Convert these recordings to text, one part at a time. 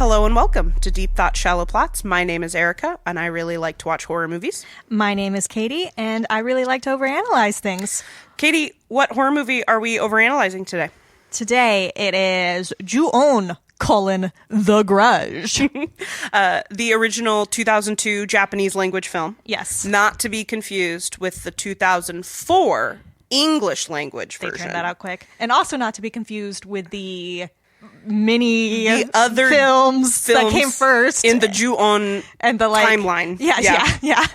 Hello and welcome to Deep Thought Shallow Plots. My name is Erika, and I really like to watch horror movies. My name is Katy, and I really like to overanalyze things. Katy, what horror movie are we overanalyzing today? Today it is Ju-on, The Grudge. The original 2002 Japanese language film. Yes. Not to be confused with the 2004 English language version. They turned that out quick. And also not to be confused with the other films that came first in the Ju-on and the timeline. Yeah.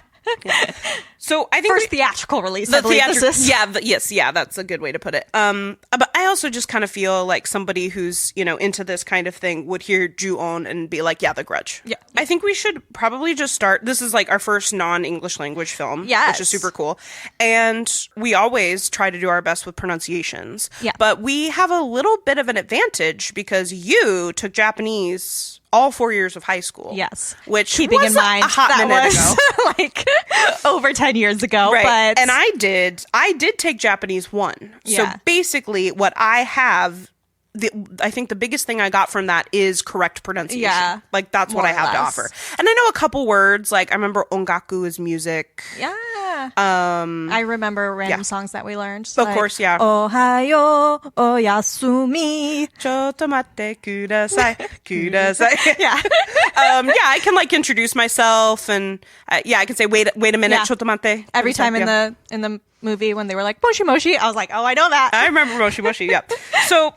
So I think first theatrical release. I believe this is. Yeah, that's a good way to put it. But I also just kind of feel like somebody who's into this kind of thing would hear Ju-on and be like, yeah, The Grudge. Yeah, I think we should probably just start. This is like our first non-English language film, yes, which is super cool. And we always try to do our best with pronunciations. Yeah, but we have a little bit of an advantage because you took Japanese all 4 years of high school. Yes. Which keeping was in mind a hot that minute was ago. like over 10 years ago. Right. But and I did take Japanese 1. Yeah. So basically what I have, I think the biggest thing I got from that is correct pronunciation. Yeah. Like that's what I have to offer. And I know a couple words, like I remember ongaku is music. Yeah. I remember random songs that we learned. Of course, yeah. Ohayo, oyasumi. Chotomatte kudasai, kudasai. Yeah. I can like introduce myself and I can say wait a minute, Yeah. chotomatte. Every time in the movie when they were like moshi moshi, I was like, oh, I know that. I remember moshi moshi. Yeah. So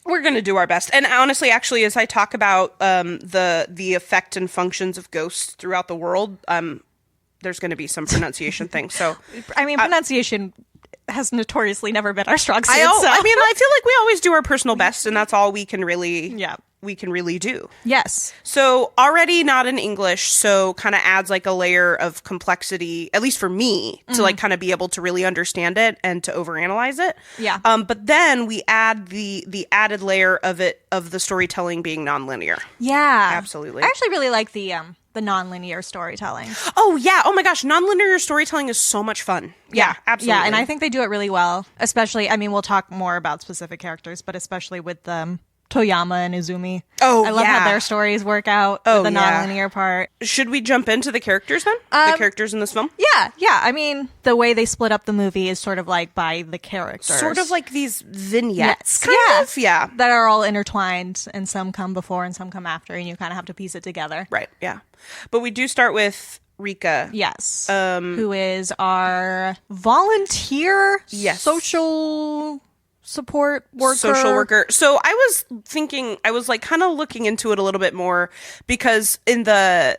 we're going to do our best. And honestly, actually, as I talk about the effect and functions of ghosts throughout the world, there's going to be some pronunciation things. So, I mean, pronunciation has notoriously never been our strong suit. I mean, I feel like we always do our personal best, and that's all we can really do. Yes. So already not in English, so kind of adds like a layer of complexity, at least for me, to like kind of be able to really understand it and to overanalyze it. Yeah. But then we add the added layer of the storytelling being nonlinear. Yeah. Absolutely. I actually really like the nonlinear storytelling. Oh yeah. Oh my gosh. Nonlinear storytelling is so much fun. Yeah, absolutely. Yeah, and I think they do it really well. Especially, I mean, we'll talk more about specific characters, but especially with Toyama and Izumi. Oh, I love how their stories work out. The nonlinear part. Should we jump into the characters then? The characters in this film? Yeah. I mean, the way they split up the movie is sort of like by the characters. Sort of like these vignettes. Yes. Kind of, yeah. That are all intertwined, and some come before and some come after, and you kind of have to piece it together. Right, yeah. But we do start with Rika. Yes. Who is our volunteer social support worker. Social worker. So I was thinking, I was like kind of looking into it a little bit more because in the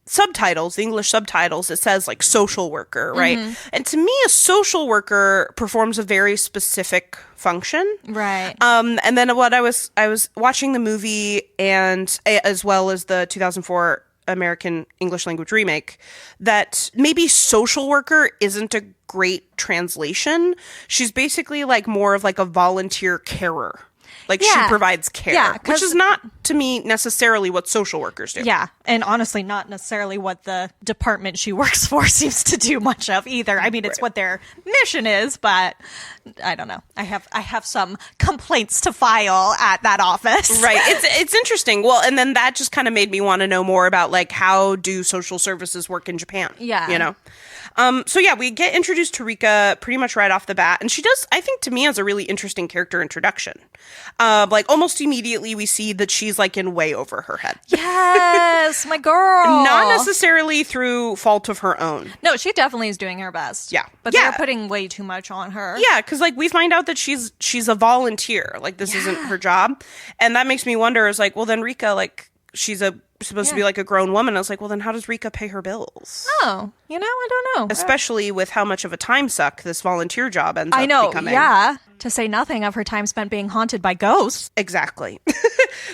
subtitles, the English subtitles, it says like social worker, right? Mm-hmm. And to me, a social worker performs a very specific function. Right. And then what I was watching the movie and as well as the 2004 American English language remake, that maybe social worker isn't a great translation. She's basically like more of like a volunteer carer. Like she provides care, which is not to me necessarily what social workers do. Yeah, and honestly not necessarily what the department she works for seems to do much of either. I mean, it's what their mission is, but I don't know. I have some complaints to file at that office. Right. It's interesting. Well, and then that just kind of made me want to know more about like how do social services work in Japan? Yeah. So we get introduced to Rika pretty much right off the bat, and she does, I think, to me, has a really interesting character introduction. Like almost immediately we see that she's like in way over her head. Yes, my girl. Not necessarily through fault of her own. No, she definitely is doing her best. Yeah. But they're putting way too much on her. Yeah, because like we find out that she's a volunteer. Like this isn't her job. And that makes me wonder is like, well then Rika, like she's supposed to be like a grown woman. I was like, well then how does Rika pay her bills? Oh, I don't know. Especially with how much of a time suck this volunteer job ends up becoming. Yeah. To say nothing of her time spent being haunted by ghosts. Exactly.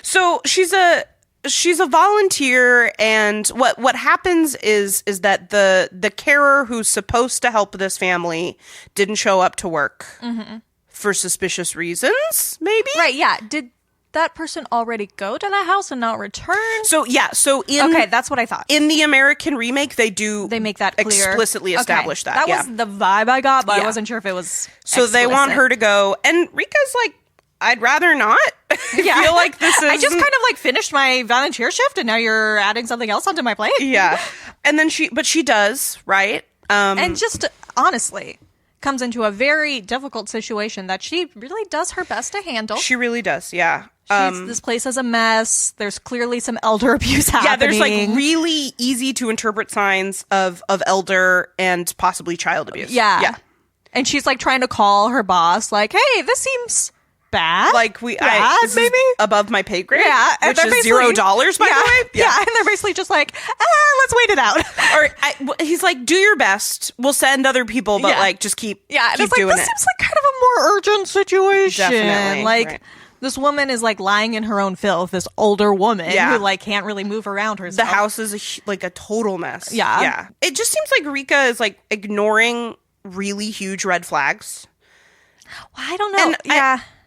So she's a volunteer, and what happens is that the carer who's supposed to help this family didn't show up to work for suspicious reasons, maybe? Right, yeah. Did that person already go to the house and not return? Okay, that's what I thought. In the American remake, they make that clear. Explicitly establish that. That was the vibe I got, but I wasn't sure if it was So they want her to go, and Rika's like, I'd rather not. I feel like this is... I just kind of like finished my volunteer shift and now you're adding something else onto my plate. Yeah. And then she does, right? And just honestly comes into a very difficult situation that she really does her best to handle. She really does, yeah. This place is a mess. There's clearly some elder abuse happening. Yeah, there's like really easy to interpret signs of elder and possibly child abuse. Yeah. And she's like trying to call her boss, like, hey, this seems bad. Like this maybe is above my pay grade. Yeah, which is $0 by the way. Yeah, and they're basically just like, let's wait it out. Or he's like, do your best. We'll send other people, but like, just keep and keep it's like doing this it. seems like kind of a more urgent situation. Definitely, like. Right. This woman is like lying in her own filth. This older woman who like can't really move around herself. The house is like a total mess. Yeah. It just seems like Rika is like ignoring really huge red flags. Well, I don't know.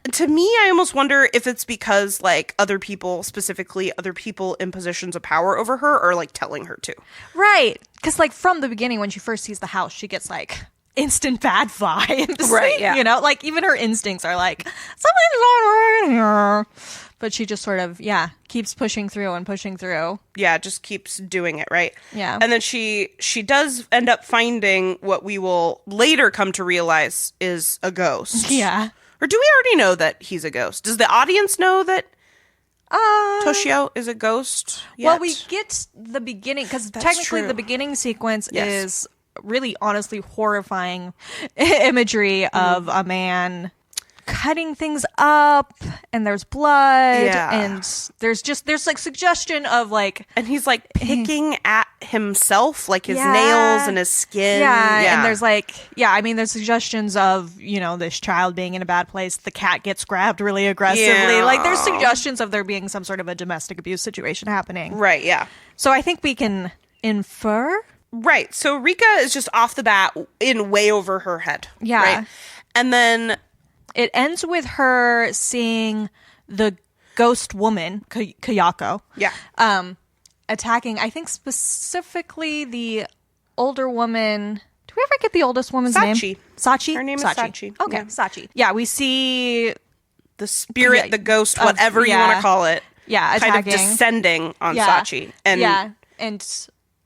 And to me, I almost wonder if it's because like other people, specifically other people in positions of power over her, are like telling her to. Right. Because like from the beginning, when she first sees the house, she gets like instant bad vibes. Right, yeah. You know, like even her instincts are like, something's not right here. But she just sort of, keeps pushing through and pushing through. Yeah, just keeps doing it, right? Yeah. And then she does end up finding what we will later come to realize is a ghost. Yeah. Or do we already know that he's a ghost? Does the audience know that Toshio is a ghost yet? Well, we get the beginning, because technically true. the beginning sequence is really honestly horrifying imagery of a man cutting things up, and there's blood, and there's like suggestion of like, and he's like picking at himself, like his nails and his skin. And there's like, I mean, there's suggestions of, you know, this child being in a bad place. The cat gets grabbed really aggressively. Like there's suggestions of there being some sort of a domestic abuse situation happening. Right. Yeah. So I think we can infer. Right. So Rika is just off the bat in way over her head. Yeah. Right? And then it ends with her seeing the ghost woman, Kayako. Yeah. Attacking, I think specifically the older woman. Do we ever get the oldest woman's name? Sachi. Her name is Sachi. Okay, Sachi. Yeah, we see the spirit, the ghost, whatever you want to call it. Yeah, attacking. Kind of descending on Sachi. And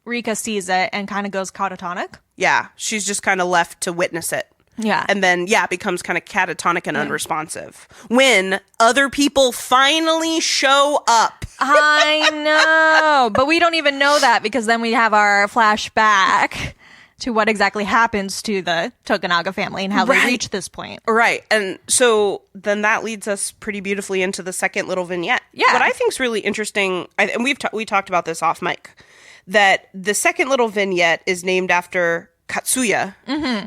Rika sees it and kind of goes catatonic. Yeah, she's just kind of left to witness it. Yeah. And then, becomes kind of catatonic and unresponsive. When other people finally show up. I know. But we don't even know that, because then we have our flashback to what exactly happens to the Tokunaga family and how they reach this point. Right. And so then that leads us pretty beautifully into the second little vignette. Yeah. What I think is really interesting, and we talked about this off mic, that the second little vignette is named after Katsuya,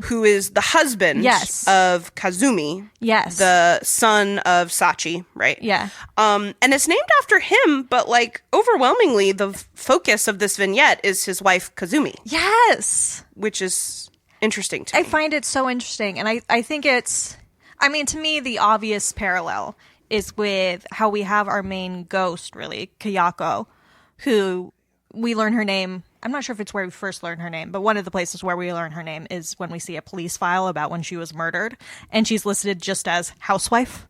who is the husband of Kazumi, the son of Sachi, right? Yeah. And it's named after him, but like overwhelmingly, the focus of this vignette is his wife Kazumi. Yes. Which is interesting to me. I find it so interesting, and I think it's, I mean, to me, the obvious parallel is with how we have our main ghost, really, Kayako, who we learn her name. I'm not sure if it's where we first learn her name, but one of the places where we learn her name is when we see a police file about when she was murdered, and she's listed just as housewife.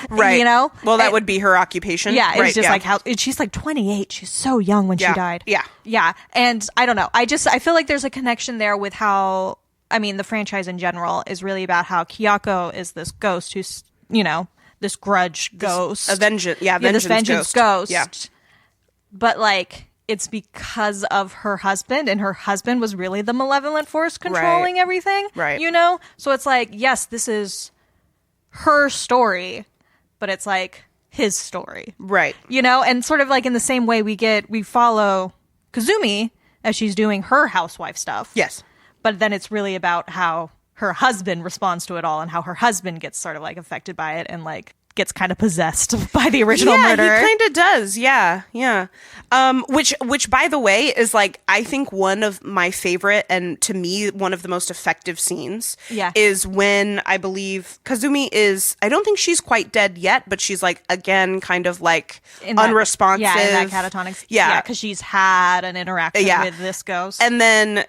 Right. You know? Well, that would be her occupation. Yeah. It's just like, she's like 28. She's so young when she died. Yeah. Yeah. And I don't know. I feel like there's a connection there with how, I mean, the franchise in general is really about how Kayako is this ghost who's, you know, this grudge ghost. This vengeance ghost. Yeah. But like, it's because of her husband, and her husband was really the malevolent force controlling everything. Right. You know? So it's like, yes, this is her story, but it's like his story. Right. You know? And sort of like in the same way we follow Kazumi as she's doing her housewife stuff. Yes. But then it's really about how her husband responds to it all, and how her husband gets sort of like affected by it and like gets kind of possessed by the original murderer. Yeah, he kind of does. Yeah, yeah. Which, by the way, is like, I think one of my favorite, and to me, one of the most effective scenes is when I believe Kazumi is, I don't think she's quite dead yet, but she's like, again, kind of like unresponsive. Yeah, in that catatonic. Yeah, because she's had an interaction with this ghost. And then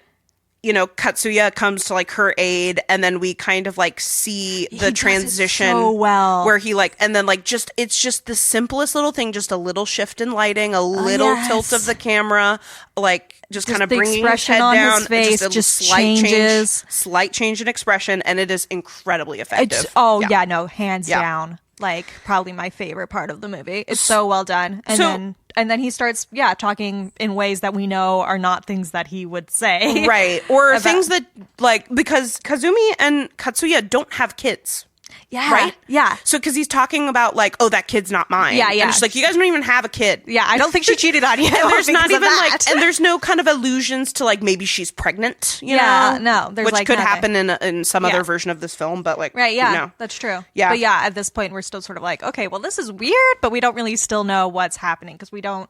Katsuya comes to like her aid, and then we kind of like see the transition so well, where he like, and then like it's just the simplest little thing, just a little shift in lighting, a little tilt of the camera, like just kind of bringing his head on down, his face, just changes, slight change in expression, and it is incredibly effective. Hands down. Like probably my favorite part of the movie. It's so well done. And then he starts, talking in ways that we know are not things that he would say. Right. Or things that, like, because Kazumi and Katsuya don't have kids. Yeah. Right? Yeah. So, because he's talking about, like, oh, that kid's not mine. Yeah, yeah. And she's like, you guys don't even have a kid. Yeah, I don't think she cheated on you. And there's not even, like, and there's no kind of allusions to, like, maybe she's pregnant, you know? No. There's which like could nothing. happen in some other version of this film, but, like, right, yeah, no. that's true. Yeah. But yeah, at this point, we're still sort of like, okay, well, this is weird, but we don't really still know what's happening because we don't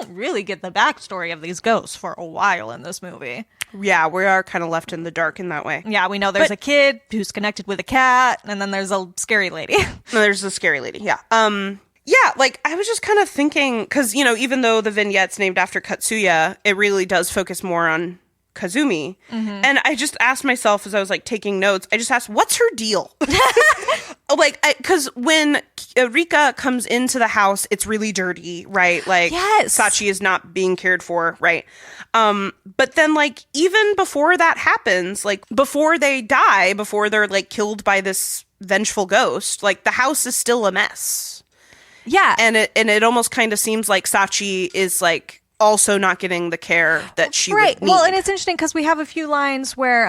really get the backstory of these ghosts for a while in this movie. Yeah, we are kind of left in the dark in that way. Yeah, we know there's a kid who's connected with a cat, and then there's a scary lady. No, there's a scary lady, yeah. Yeah, like, I was just kind of thinking, because, even though the vignette's named after Katsuya, it really does focus more on Kazumi. Mm-hmm. And I just asked myself as I was, like, taking notes, I just asked, what's her deal? Like, because when Erika comes into the house, it's really dirty, right? Like, Sachi is not being cared for, right? But then, like, even before that happens, like, before they die, before they're, like, killed by this vengeful ghost, like, the house is still a mess. Yeah. And it almost kind of seems like Sachi is, like, also not getting the care that she would need. Well, and it's interesting because we have a few lines where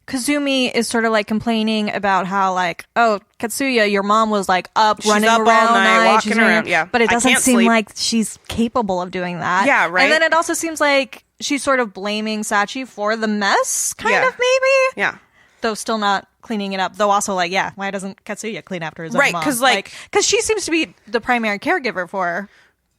Kazumi is sort of like complaining about how like, oh, Katsuya, your mom was like running up around all night, walking around, yeah. But it doesn't seem sleep. like she's capable of doing that. Yeah, right. And then it also seems like she's sort of blaming Sachi for the mess, kind of maybe. Yeah. Though still not cleaning it up. Though also like, why doesn't Katsuya clean after his own mom? Right, because she seems to be the primary caregiver for her.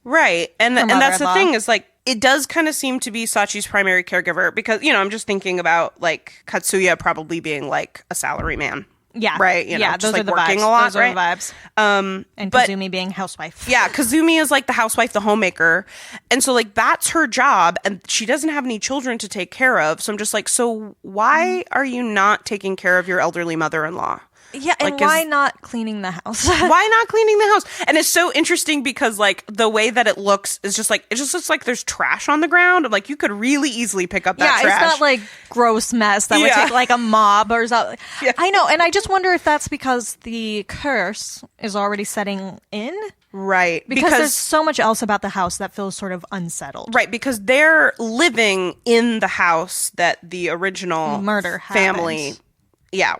Right. And that's the thing is like, it does kind of seem to be Sachi's primary caregiver because, I'm just thinking about like Katsuya probably being like a salary man. Yeah. Right. Just those like are the working vibes. a lot, those right? are the vibes. And Kazumi being housewife. Yeah. Kazumi is like the housewife, the homemaker. And so like that's her job and she doesn't have any children to take care of. So I'm just like, so why are you not taking care of your elderly mother-in-law? Yeah, and why not cleaning the house? Why not cleaning the house? And it's so interesting because, like, the way that it looks is just like, it just looks like there's trash on the ground. Like, you could really easily pick up that trash. Yeah, it's not like gross mess that would take like a mob or something. Yeah. I know, and I just wonder if that's because the curse is already setting in. Right. Because there's so much else about the house that feels sort of unsettled. Right, because they're living in the house that the original murder family happened.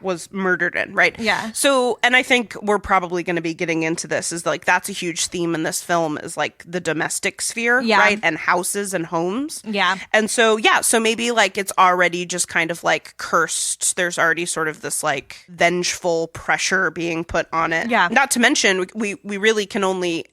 Was murdered in, right? Yeah. So, and I think we're probably going to be getting into this is like, that's a huge theme in this film is like the domestic sphere, right? And houses and homes. Yeah. And so, so maybe like it's already just kind of like cursed. There's already sort of this like vengeful pressure being put on it. Yeah. Not to mention, we really can only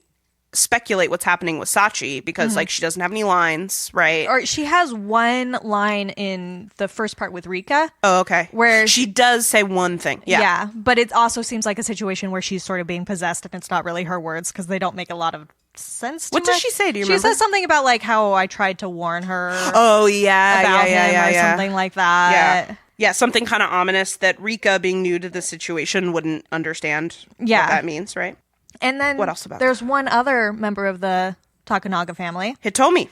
speculate what's happening with Sachi because like she doesn't have any lines, right? Or she has one line in the first part with Rika. Oh, okay. Where she does say one thing. Yeah. But it also seems like a situation where she's sort of being possessed and it's not really her words because they don't make a lot of sense to What does she say? Do you remember? She says something about like how I tried to warn her. Oh, yeah. About him or something like that. Yeah. Yeah, something kind of ominous that Rika, being new to the situation, wouldn't understand what that means, right? And then what else about there's one other member of the Takunaga family. Hitomi.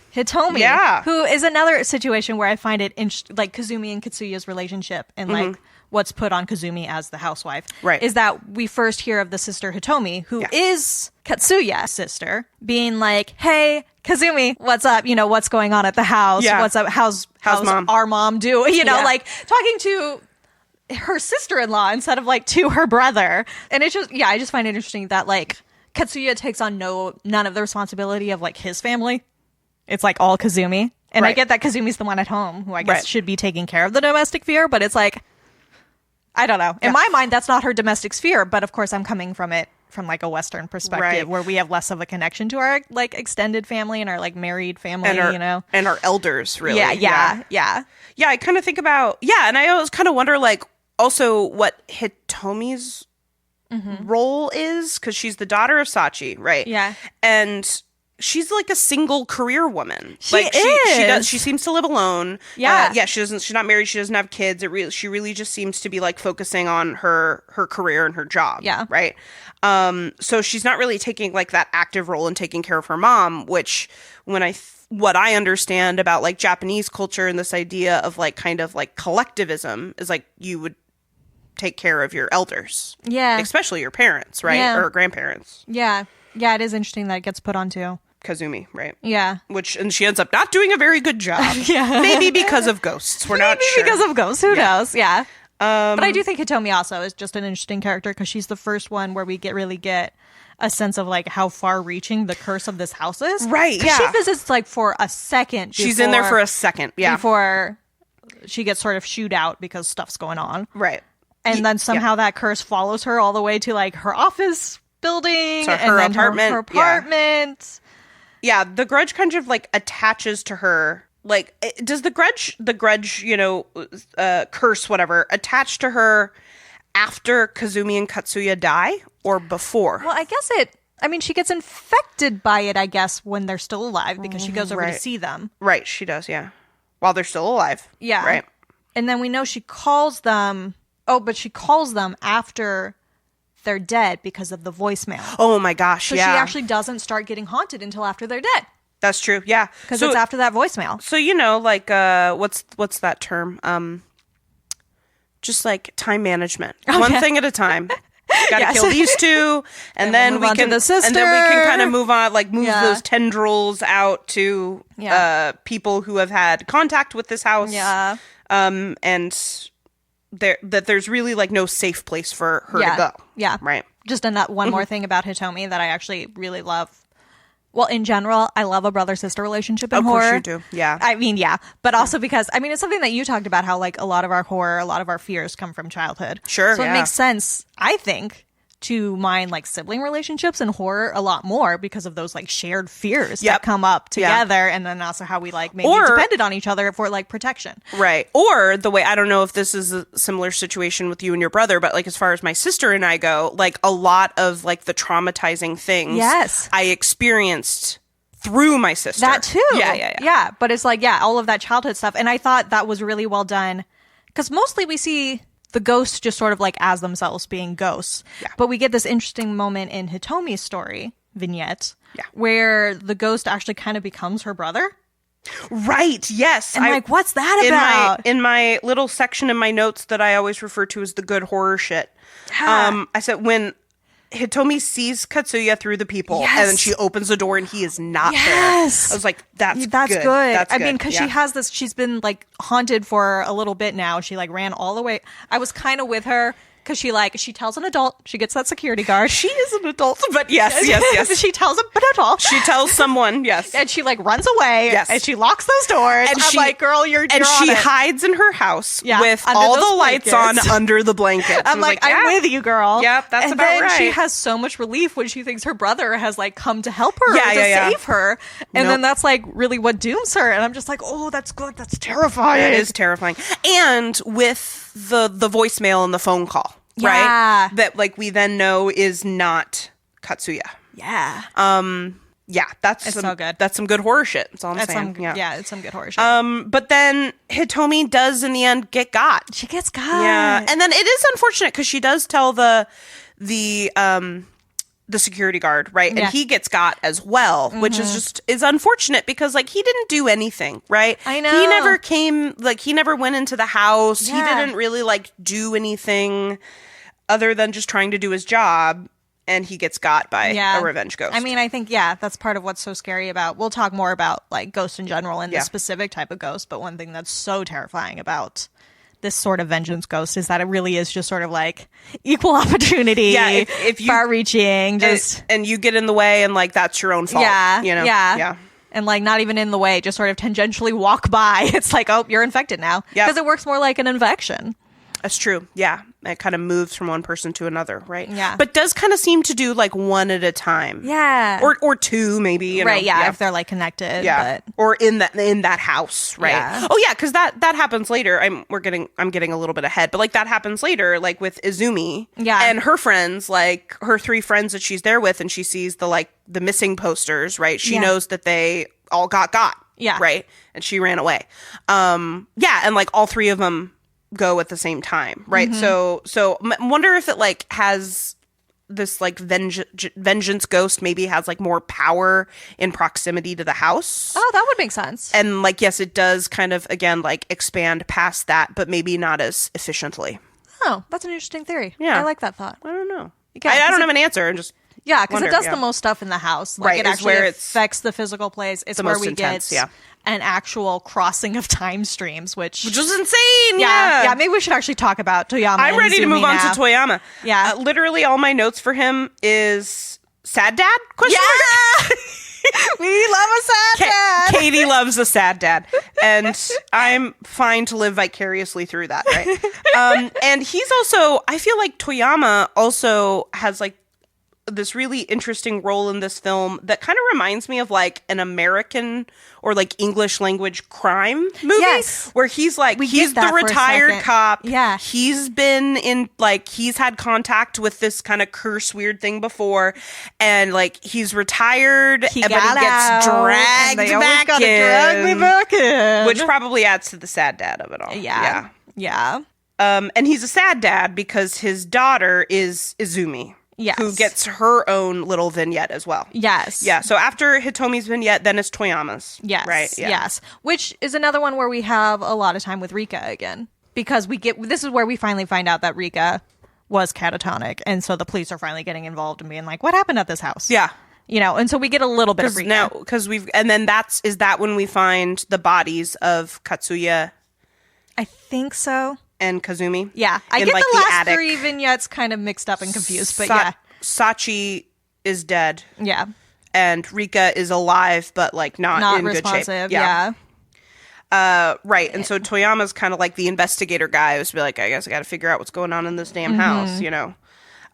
Yeah. Who is another situation where I find it like Kazumi and Katsuya's relationship and like what's put on Kazumi as the housewife. Right. Is that we first hear of the sister Hitomi, who is Katsuya's sister, being like, hey, Kazumi, what's up? What's going on at the house? Yeah. What's up? How's mom? Our mom doing? Like talking to her sister-in-law instead of like to her brother. And it's just I just find it interesting that like Katsuya takes on none of the responsibility of like his family. It's like all Kazumi. And I get that Kazumi's the one at home who I guess should be taking care of the domestic sphere, but it's like I don't know. In my mind that's not her domestic sphere, but of course I'm coming from it from like a Western perspective where we have less of a connection to our like extended family and our like married family, and our elders really. Yeah, I kind of think about and I always kind of wonder like also what Hitomi's role is because she's the daughter of Sachi, right? Yeah. And she's like a single career woman. She like is. She seems to live alone. Yeah. She's not married. She doesn't have kids. She really just seems to be like focusing on her career and her job. Yeah. Right. So she's not really taking like that active role in taking care of her mom, which what I understand about like Japanese culture and this idea of like kind of like collectivism is like you would take care of your elders. Yeah. Especially your parents, right? Yeah. Or grandparents. Yeah. Yeah, it is interesting that it gets put onto Kazumi, right? Yeah. And she ends up not doing a very good job. Yeah. Maybe because of ghosts. We're not sure. Maybe because of ghosts. Who knows? Yeah. But I do think Hitomi also is just an interesting character because she's the first one where we really get a sense of like how far-reaching the curse of this house is. Right, yeah. She visits like for a second. She's in there for a second, yeah. Before she gets sort of shooed out because stuff's going on. Right. And then somehow that curse follows her all the way to like her office building. So and then apartment. Her apartment. Yeah, the Grudge kind of like attaches to her. Like, does the Grudge, curse, whatever, attach to her after Kazumi and Katsuya die or before? Well, I guess she gets infected by it, I guess, when they're still alive because she goes over to see them. Right, she does, yeah. While they're still alive. Yeah. Right. And then we know she calls them. Oh, but she calls them after they're dead because of the voicemail. Oh my gosh, so yeah. she actually doesn't start getting haunted until after they're dead. That's true, yeah. Because it's after that voicemail. So, like, what's that term? Just like time management. Oh, One thing at a time. Gotta kill these two, and then we can kind of move on, like move those tendrils out to people who have had contact with this house. Yeah. And there's really like no safe place for her to go. Yeah. Right. Just one more thing about Hitomi that I actually really love. Well, in general, I love a brother-sister relationship in horror. Of course you do, yeah. I mean, yeah. But also because, it's something that you talked about, how, like, a lot of our horror, a lot of our fears come from childhood. Sure, So it makes sense, I think, to mind, like, sibling relationships in horror a lot more because of those, like, shared fears that come up together. And then also how we, like, maybe depended on each other for, like, protection. Right. Or the way, I don't know if this is a similar situation with you and your brother, but, like, as far as my sister and I go, like, a lot of, like, the traumatizing things I experienced through my sister. That too. Yeah. But it's like, all of that childhood stuff. And I thought that was really well done because mostly we see the ghosts just sort of like as themselves being ghosts. Yeah. But we get this interesting moment in Hitomi's story, vignette, where the ghost actually kind of becomes her brother. Right, yes. And like, what's that about? In my little section in my notes that I always refer to as the good horror shit, I said when Hitomi sees Katsuya through the people, and then she opens the door and he is not there. I was like, that's good. That's good. I mean, because she has this, she's been like haunted for a little bit now. She like ran all the way. I was kind of with her because she tells an adult. She gets that security guard. She is an adult, but yes. She tells an adult. She tells someone, yes. And she like runs away. Yes. And she locks those doors. And I'm like, girl, you're and on she it. hides in her house with under all those the lights blankets. on under the blankets. I'm like, I'm with you, girl. Yep, that's and about then right. she has so much relief when she thinks her brother has like come to help her to save her. And then that's like really what dooms her. And I'm just like, oh, that's good. That's terrifying. It is terrifying. And with the voicemail and the phone call. Yeah. Right? That like we then know is not Katsuya. Yeah. That's so good. That's some good horror shit. That's all I'm saying. It's some good horror shit. But then Hitomi does in the end get got. She gets got. Yeah. And then it is unfortunate because she does tell the security guard, right? And he gets got as well, which is unfortunate because like he didn't do anything, right? I know. He never came, like he never went into the house. He didn't really like do anything other than just trying to do his job, and he gets got by a revenge ghost. I mean, I think, that's part of what's so scary about, we'll talk more about like ghosts in general and the specific type of ghost, but one thing that's so terrifying about this sort of vengeance ghost is that it really is just sort of like equal opportunity, if you, far-reaching, just... And you get in the way and like that's your own fault, you know? Yeah. And like not even in the way, just sort of tangentially walk by. It's like, oh, you're infected now. Because it works more like an infection. That's true. Yeah. It kind of moves from one person to another, right? Yeah. But does kind of seem to do like one at a time. Yeah. Or two, maybe. You right. know? Yeah. If they're like connected. Yeah. But... Or in that house, right? Yeah. Oh yeah, because that happens later. I'm getting a little bit ahead, but like that happens later, like with Izumi. Yeah. And her friends, like her 3 friends that she's there with, and she sees the missing posters, right? She knows that they all got. Yeah. Right. And she ran away. Yeah. And like all 3 of them go at the same time, right? So wonder if it like has this like vengeance ghost maybe has like more power in proximity to the house. Oh, that would make sense. And like, yes, it does kind of again like expand past that, but maybe not as efficiently. Oh, that's an interesting theory. Yeah, I like that thought. I don't know. Yeah, I don't have an answer. I'm just because it does yeah. the most stuff in the house. Like, Right, it it's actually where affects the physical place. It's the where most we intense, get yeah. an actual crossing of time streams, which was insane. Yeah. Maybe we should actually talk about Toyama. I'm and ready to Izumi move on now. to Toyama. Yeah. Literally all my notes for him is sad dad? Question mark? We love a sad dad. Katie loves a sad dad, and I'm fine to live vicariously through that, right? And he's also, I feel like Toyama also has like this really interesting role in this film that kind of reminds me of like an American or like English language crime movie, Yes. where he's like, he's that the for a retired second. cop. Yeah. He's been in like, he's had contact with this kind of curse weird thing before, and like he's retired, but he gets dragged back in, which probably adds to the sad dad of it all. Yeah. And he's a sad dad because his daughter is Izumi. Yes. Who gets her own little vignette as well. Yes. Yeah. So after Hitomi's vignette, then it's Toyama's. Yes. Right. Yeah. Yes. Which is another one where we have a lot of time with Rika again. Because this is where we finally find out that Rika was catatonic. And so the police are finally getting involved and being like, what happened at this house? Yeah. You know, and so we get a little bit of Rika. Now, and then is that when we find the bodies of Katsuya I think so. and Kazumi? Yeah. I in, get like, the last attic. 3 vignettes kind of mixed up and confused, but yeah. Sachi is dead. Yeah. And Rika is alive, but like not in responsive. good shape. Yeah. Right. And so Toyama's kind of like the investigator guy who's be like, I guess I got to figure out what's going on in this damn house, you know?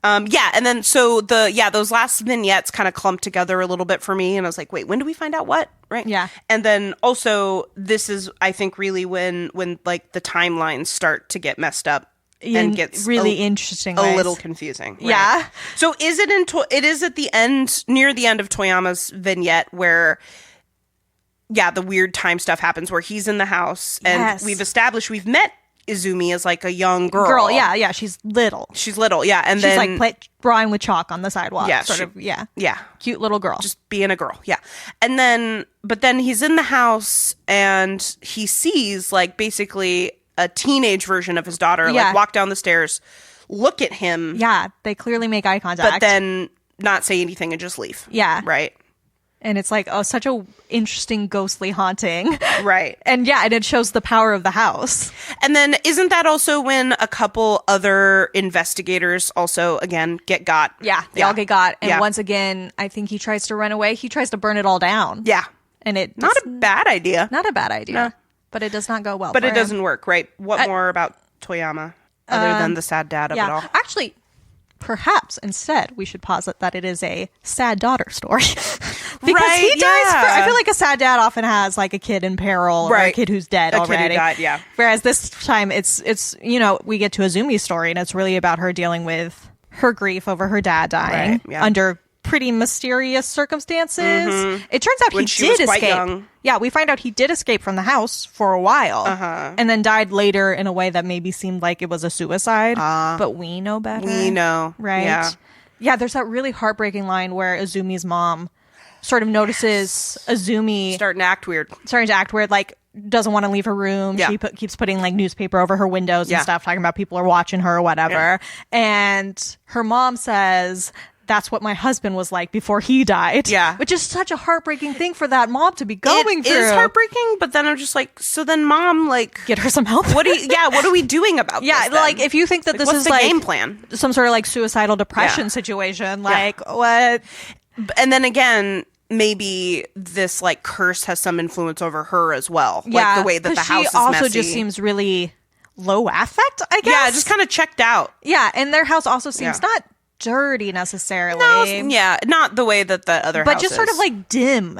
Yeah. And then so those last vignettes kind of clumped together a little bit for me. And I was like, wait, when do we find out what? Right. Yeah. And then also this is, I think, really when like the timelines start to get messed up. And gets really interesting, a little confusing. Right? Yeah. So is it it is at the end, near the end of Toyama's vignette where, the weird time stuff happens where he's in the house and we've met Izumi as like a young girl. Yeah. She's little. Yeah. And She's then like drawing with chalk on the sidewalk. Yeah, Yeah. Cute little girl. just being a girl. Yeah. And then, but then he's in the house and he sees like basically a teenage version of his daughter, like walk down the stairs, look at him. Yeah. They clearly make eye contact. But then not say anything and just leave. Yeah. Right. And it's like, such a interesting ghostly haunting. Right. And it shows the power of the house. And then isn't that also when a couple other investigators also, again, get got? Yeah. They all get got. And once again, I think he tries to run away. He tries to burn it all down. Yeah. And not a bad idea. Not a bad idea. No. But it does not go well But for it him. doesn't work, right? What more about Toyama other than the sad dad of it all? Actually, perhaps instead we should posit that it is a sad daughter story. Because he dies I feel like a sad dad often has like a kid in peril or a kid who's dead already. Kid who died, yeah. Whereas this time it's we get to Azumi's story and it's really about her dealing with her grief over her dad dying under pretty mysterious circumstances. It turns out When he she did was quite escape. young. Yeah, we find out he did escape from the house for a while and then died later in a way that maybe seemed like it was a suicide. But we know better. We know. Right? Yeah. Yeah, there's that really heartbreaking line where Azumi's mom sort of notices Azumi starting to act weird, like doesn't want to leave her room. Yeah. She keeps putting like newspaper over her windows and stuff, talking about people are watching her or whatever. And her mom says, that's what my husband was like before he died. Yeah. Which is such a heartbreaking thing for that mom to be going through. It is heartbreaking, but then I'm just like, so then mom, like, get her some help. What are we doing about this? Yeah, like if you think that this what's is the like game plan? Some sort of like suicidal depression situation, like what? And then again, maybe this like curse has some influence over her as well. Yeah, like the way that the house is also messy. just seems really low affect, I guess. Yeah, just kind of checked out. Yeah, and their house also seems not dirty necessarily. No, yeah, not the way that the other house but just is. sort of like dim.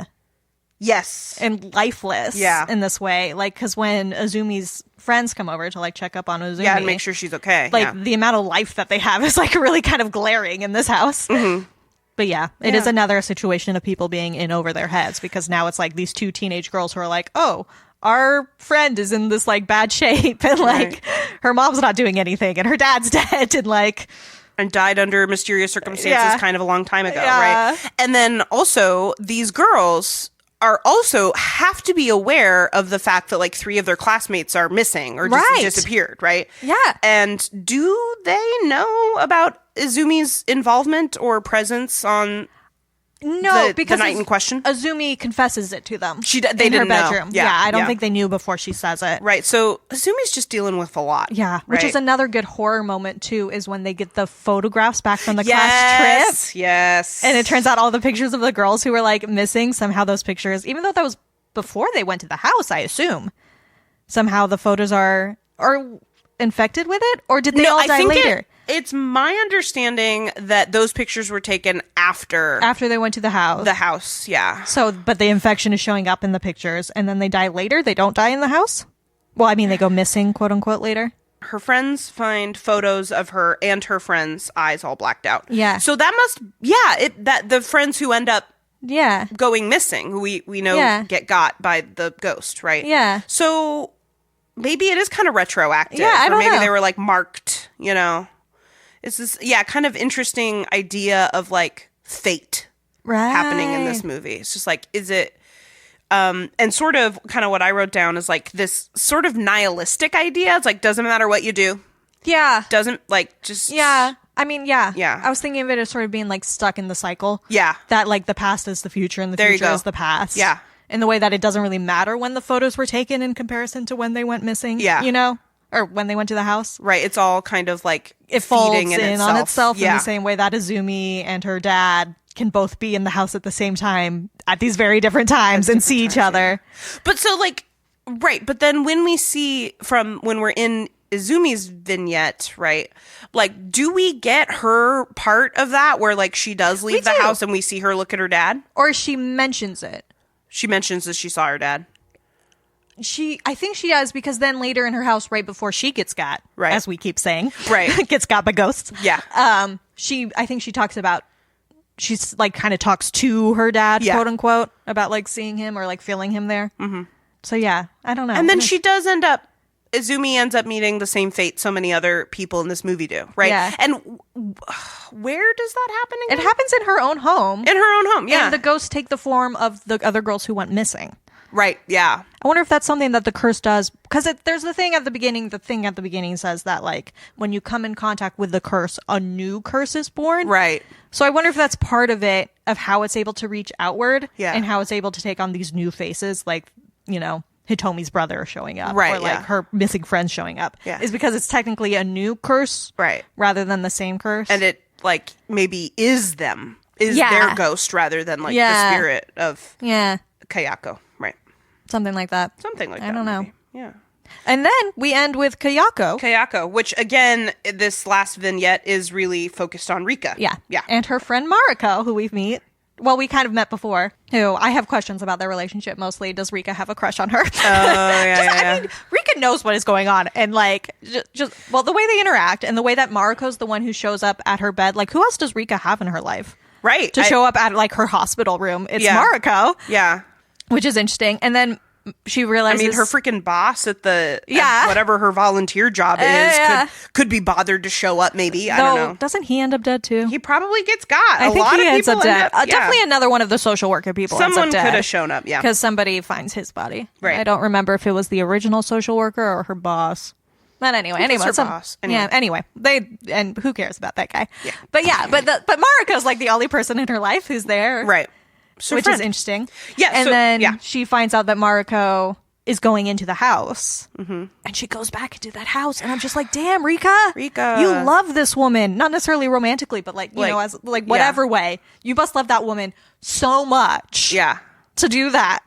Yes. And lifeless in this way. Like, because when Azumi's friends come over to, like, check up on Azumi. Yeah, and make sure she's okay. Like, the amount of life that they have is, like, really kind of glaring in this house. Mm-hmm. But yeah, it is another situation of people being in over their heads, because now it's, like, these two teenage girls who are like, oh, our friend is in this, like, bad shape, and, like, her mom's not doing anything, and her dad's dead, and, like... And died under mysterious circumstances kind of a long time ago, right? And then also, these girls... are also have to be aware of the fact that like 3 of their classmates are missing or just disappeared, right? Yeah. And do they know about Izumi's involvement or presence on because the night in question? Azumi confesses it to them. They in didn't her bedroom. know. Yeah, I don't think they knew before she says it. Right. So Azumi's just dealing with a lot. Yeah. Which is another good horror moment too, is when they get the photographs back from the class trip. Yes. And it turns out all the pictures of the girls who were like missing, somehow those pictures, even though that was before they went to the house, I assume, somehow the photos are infected with it, or did they all die later? It's my understanding that those pictures were taken after they went to the house. The house, yeah. So, but the infection is showing up in the pictures, and then they die later? They don't die in the house? Well, I mean, they go missing, quote unquote, later. Her friends find photos of her and her friends' eyes all blacked out. Yeah. So that must, that the friends who end up going missing, who we know get got by the ghost, right? Yeah. So maybe it is kind of retroactive. Yeah, I don't know. Maybe they were like marked, you know. It's this, kind of interesting idea of like fate happening in this movie. It's just like, is it, and sort of kind of what I wrote down is like this sort of nihilistic idea. It's like, doesn't matter what you do. Yeah. Doesn't like just. Yeah. I mean, yeah. Yeah. I was thinking of it as sort of being like stuck in the cycle. Yeah. That like the past is the future and the future is the past. Yeah. In the way that it doesn't really matter when the photos were taken in comparison to when they went missing. Yeah. You know? Or when they went to the house. Right. It's all kind of like it folds in on itself in the same way that Izumi and her dad can both be in the house at the same time at these very different times and see each other. But so like, right. But then when we see when we're in Izumi's vignette, right? Like, do we get her part of that where like she does leave the house and we see her look at her dad? Or she mentions it. She mentions that she saw her dad. I think she does, because then later in her house, right before she gets got, as we keep saying, gets got by ghosts. Yeah. I think she talks about, she's like kind of talks to her dad, quote unquote, about like seeing him or like feeling him there. Mm-hmm. So yeah, I don't know. And then Izumi ends up meeting the same fate so many other people in this movie do, right? Yeah. And where does that happen again? It happens in her own home. In her own home, yeah. And the ghosts take the form of the other girls who went missing. Right, yeah. I wonder if that's something that the curse does, because there's the thing at the beginning. The thing at the beginning says that, like, when you come in contact with the curse, a new curse is born. Right. So I wonder if that's part of it, of how it's able to reach outward, yeah, and how it's able to take on these new faces, like, you know, Hitomi's brother showing up, right, or like her missing friends showing up, is because it's technically a new curse, right, rather than the same curse, and it like maybe is their ghost rather than like the spirit of Kayako. Something like that. I don't know. Yeah. And then we end with Kayako, which again, this last vignette is really focused on Rika. Yeah. Yeah. And her friend Mariko, who we kind of met before, who I have questions about their relationship mostly. Does Rika have a crush on her? Oh, yeah. I mean, Rika knows what is going on. And like, the way they interact and the way that Mariko's the one who shows up at her bed. Like, who else does Rika have in her life? Right. To show up at like her hospital room. It's Mariko. Yeah. Which is interesting. And then she realizes... I mean, her freaking boss at at whatever her volunteer job is could be bothered to show up, maybe. I don't know. Doesn't he end up dead, too? He probably gets got. I think he ends up dead. Definitely another one of the social worker people ends up dead. Someone could have shown up, yeah. Because somebody finds his body. Right. I don't remember if it was the original social worker or her boss. But anyway, her boss. Yeah, anyway. And who cares about that guy? Yeah. But yeah, but Mariko's like the only person in her life who's there. Right. So which is interesting. Yeah. And then she finds out that Mariko is going into the house. Mm-hmm. And she goes back into that house. And I'm just like, damn, Rika. You love this woman. Not necessarily romantically, but like, you know, as like whatever way. You must love that woman so much. Yeah. To do that.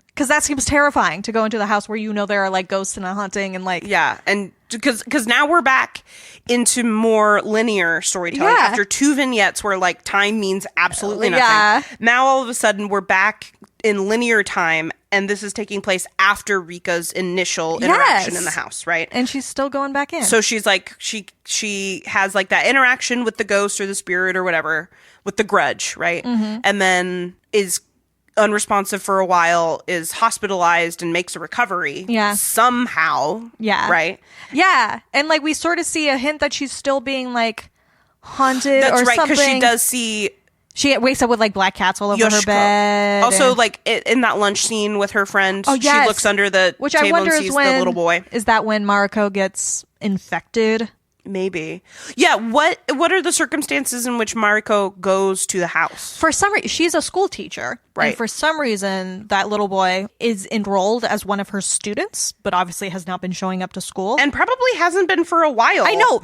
Because that seems terrifying, to go into the house where you know there are like ghosts and a haunting and like... Yeah. And because now we're back into more linear storytelling after 2 vignettes where like time means absolutely nothing. Yeah. Now all of a sudden we're back in linear time, and this is taking place after Rika's initial interaction in the house, right? And she's still going back in. So she's like, she has like that interaction with the ghost or the spirit or whatever, with the grudge, right? Mm-hmm. And then is unresponsive for a while, is hospitalized and makes a recovery. Yeah. Somehow. Yeah. Right? Yeah. And like we sort of see a hint that she's still being like haunted That's or right, something. because she does see She wakes up with like black cats all over her Yoshiko. bed. Also, like in that lunch scene with her friend, she looks under the which table I wonder and is sees when, the little boy. Is that when Mariko gets infected? Maybe. Yeah, what are the circumstances in which Mariko goes to the house? For some reason, she's a school teacher. Right. And for some reason, that little boy is enrolled as one of her students, but obviously has not been showing up to school. And probably hasn't been for a while. I know.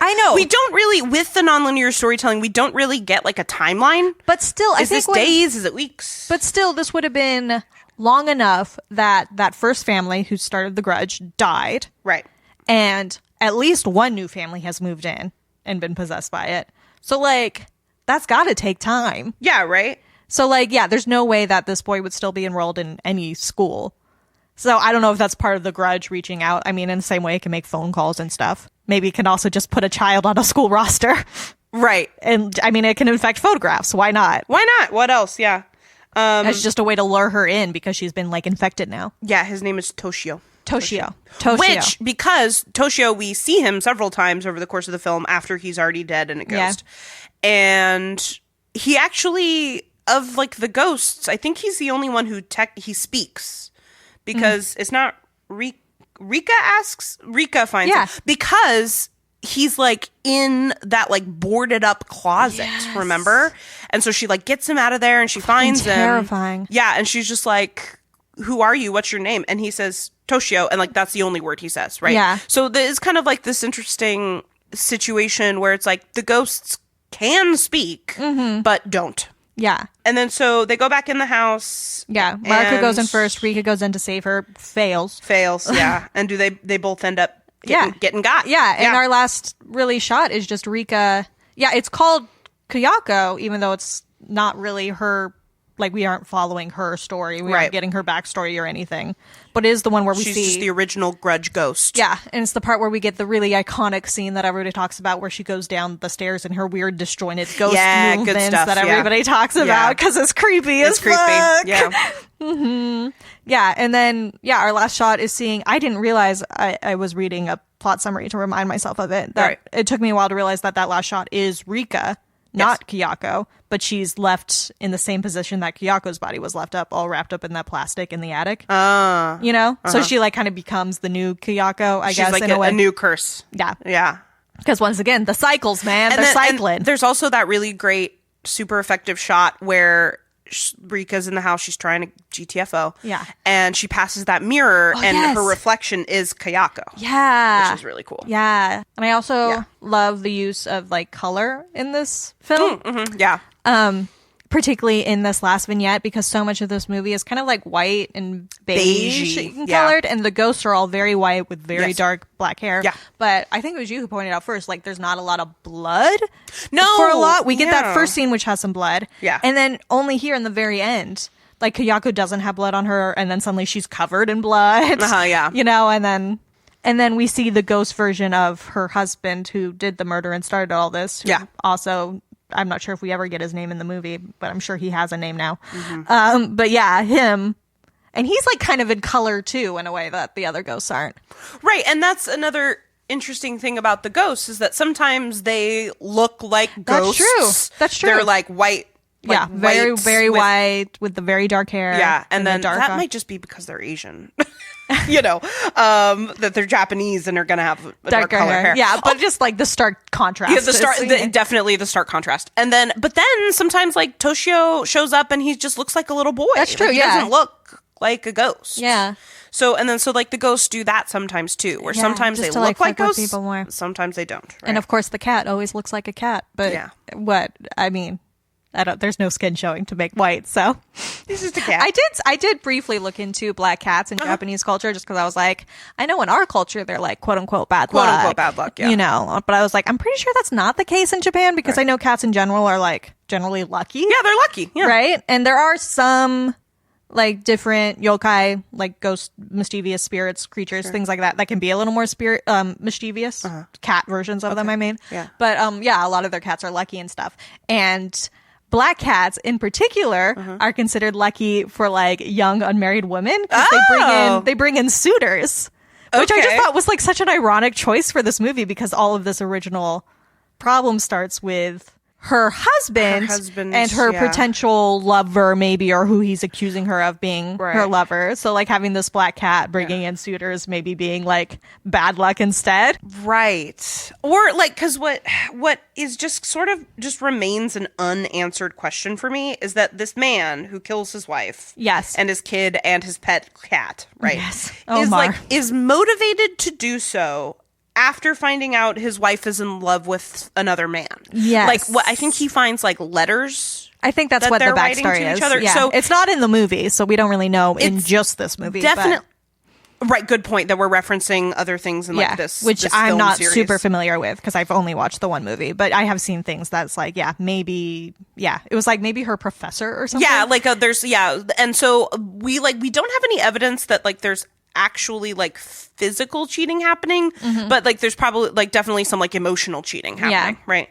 I know. We don't really, with the nonlinear storytelling, we don't really get like a timeline. But still, I Is think this days? Is it weeks? But still, this would have been long enough that that first family who started the Grudge died. Right. And at least one new family has moved in and been possessed by it. So, like, that's got to take time. Yeah, right? So, like, yeah, there's no way that this boy would still be enrolled in any school. So, I don't know if that's part of the Grudge reaching out. I mean, in the same way it can make phone calls and stuff. Maybe it can also just put a child on a school roster. Right. And, I mean, it can infect photographs. Why not? Why not? What else? Yeah. It's just a way to lure her in because she's been, like, infected now. Yeah, his name is Toshio. Toshio. Which, because Toshio, we see him several times over the course of the film after he's already dead and a ghost. Yeah. And he actually, of like the ghosts, I think he's the only one who he speaks. Because it's not Rika finds him. Because he's like in that like boarded up closet, remember? And so she like gets him out of there and she finds him. Terrifying. Yeah, and she's just like, who are you? What's your name? And he says, Toshio, and like that's the only word he says, right? Yeah. So there's kind of like this interesting situation where it's like the ghosts can speak, but don't. Yeah. And then so they go back in the house. Yeah. Mariko goes in first. Rika goes in to save her. Fails. Yeah. And do they both end up getting got? Yeah. And our last really shot is just Rika. Yeah. It's called Kayako, even though it's not really her. Like, we aren't following her story. We aren't getting her backstory or anything. But it is the one where She's just the original Grudge ghost. Yeah, and it's the part where we get the really iconic scene that everybody talks about where she goes down the stairs in her weird disjointed ghost movements good stuff, that everybody talks about because it's creepy as creepy. fuck. Yeah. Yeah, and then, our last shot is seeing... I didn't realize... I was reading a plot summary to remind myself of it. It took me a while to realize that last shot is Rika, not Kayako, but she's left in the same position that Kayako's body was left up, all wrapped up in that plastic in the attic. You know? So she like kind of becomes the new Kayako, I guess, like in a way. a new curse. Yeah. Yeah. Because once again, the cycles, man, they're cycling. And there's also that really great, super effective shot where Rika's in the house, she's trying to GTFO. Yeah. And she passes that mirror and her reflection is Kayako. Yeah. Which is really cool. Yeah. And I also love the use of like color in this film. Yeah. Particularly in this last vignette, because so much of this movie is kind of like white and beige colored, and the ghosts are all very white with very dark black hair. Yeah. But I think it was you who pointed out first, like there's not a lot of blood. No. For a lot. We get that first scene which has some blood. Yeah. And then only here in the very end, like Kayako doesn't have blood on her, and then suddenly she's covered in blood. Yeah. You know, and then we see the ghost version of her husband who did the murder and started all this. Who also, I'm not sure if we ever get his name in the movie, but I'm sure he has a name now. But yeah, him. And he's like kind of in color too, in a way that the other ghosts aren't. Right. And that's another interesting thing about the ghosts is that sometimes they look like ghosts. That's true. They're like white. Like very, very white with the very dark hair. Yeah. And then that might just be because they're Asian. You know, that they're Japanese and are going to have darker color hair. Yeah, but just like the stark contrast. Yeah, definitely the stark contrast. And then, but then sometimes like Toshio shows up and he just looks like a little boy. That's true, He doesn't look like a ghost. Yeah. So like the ghosts do that sometimes too, where sometimes they look like ghosts, people more. Sometimes they don't. Right? And of course the cat always looks like a cat. But what? I mean, There's no skin showing to make white, so He's just a cat. I did briefly look into black cats in Japanese culture, just because I was like, I know in our culture they're like quote unquote bad luck, yeah. you know. But I was like, I'm pretty sure that's not the case in Japan, because I know cats in general are like generally lucky. Yeah, they're lucky. Yeah. Right, and there are some like different yokai, like ghost, mischievous spirits, creatures, things like that can be a little more mischievous. Cat versions of them, I mean. Yeah. But yeah, a lot of their cats are lucky and stuff. And black cats in particular are considered lucky for like young unmarried women, because they bring in suitors, which I just thought was like such an ironic choice for this movie, because all of this original problem starts with her husband and her potential lover, maybe, or who he's accusing her of being her lover. So like having this black cat bringing in suitors, maybe being like bad luck instead. Right. Or like, because what is just sort of just remains an unanswered question for me is that this man who kills his wife, and his kid and his pet cat, right, is motivated to do so after finding out his wife is in love with another man. Yes. Like, what I think he finds like letters. I think that's what the backstory is. Yeah. So it's not in the movie, so we don't really know in just this movie. Definitely. Right, good point, that we're referencing other things in like this, which this I'm film not series. super familiar with, because I've only watched the one movie, but I have seen things that's like, maybe, it was like maybe her professor or something. Yeah, like and so we don't have any evidence that like there's actually like physical cheating happening, but like there's probably like definitely some like emotional cheating happening, right?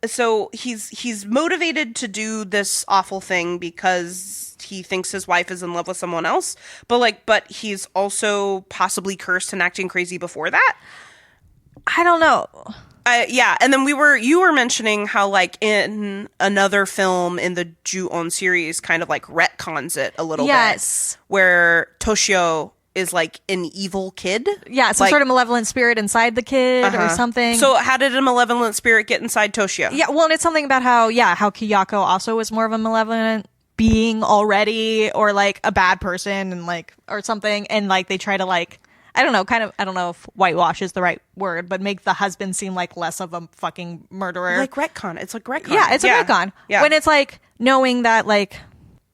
So he's motivated to do this awful thing because he thinks his wife is in love with someone else, but he's also possibly cursed and acting crazy before that. I don't know. And then you were mentioning how like in another film in the Ju-on series kind of like retcons it a little bit, where Toshio is like an evil kid. Yeah, some sort of malevolent spirit inside the kid or something. So how did a malevolent spirit get inside Toshio? Yeah, well, and it's something about how Kiyako also is more of a malevolent being already, or like a bad person, and like, or something, and like they try to like, I don't know if whitewash is the right word, but make the husband seem like less of a fucking murderer. Like retcon. It's like retcon. Yeah, it's a retcon. Yeah. When it's like knowing that like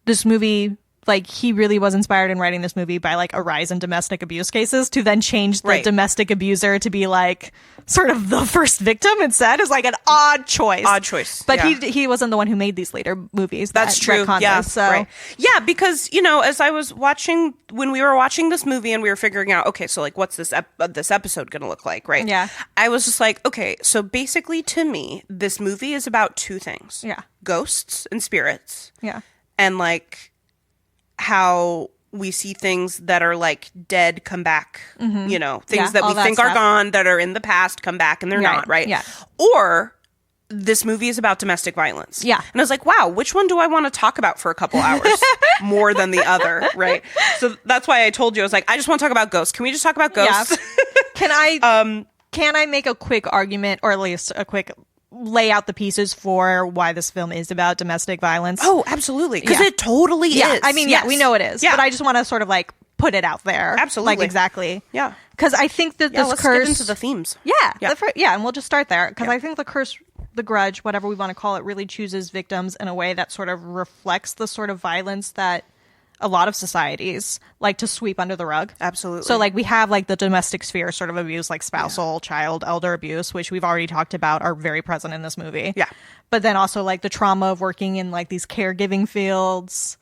this movie, like he really was inspired in writing this movie by like a rise in domestic abuse cases, to then change the domestic abuser to be like sort of the first victim instead is like an odd choice. But he wasn't the one who made these later movies. That's true. Yeah. So. Yeah, because, as I was watching, when we were watching this movie and we were figuring out, okay, so like what's this episode going to look like, right? Yeah. I was just like, okay, so basically to me, this movie is about two things. Yeah. Ghosts and spirits. Yeah. And like how we see things that are like dead come back, things that we think are gone, that are in the past, come back, and they're not, right? Yeah. Or this movie is about domestic violence. Yeah. And I was like, wow, which one do I want to talk about for a couple hours more than the other, right? So that's why I told you, I was like, I just want to talk about ghosts. Can we just talk about ghosts? Yeah. Can I make a quick argument, or at least a quick lay out the pieces for why this film is about domestic violence? Oh, absolutely. Because it totally is. I mean, we know it is. Yeah. But I just want to sort of like put it out there. Absolutely. Like, exactly. Yeah. Because I think that this let's curse... get into the themes. Yeah. And we'll just start there. Because I think the curse, the grudge, whatever we want to call it, really chooses victims in a way that sort of reflects the sort of violence that a lot of societies like to sweep under the rug. Absolutely. So like we have like the domestic sphere sort of abuse, like spousal, child, elder abuse, which we've already talked about, are very present in this movie. Yeah. But then also like the trauma of working in like these caregiving fields,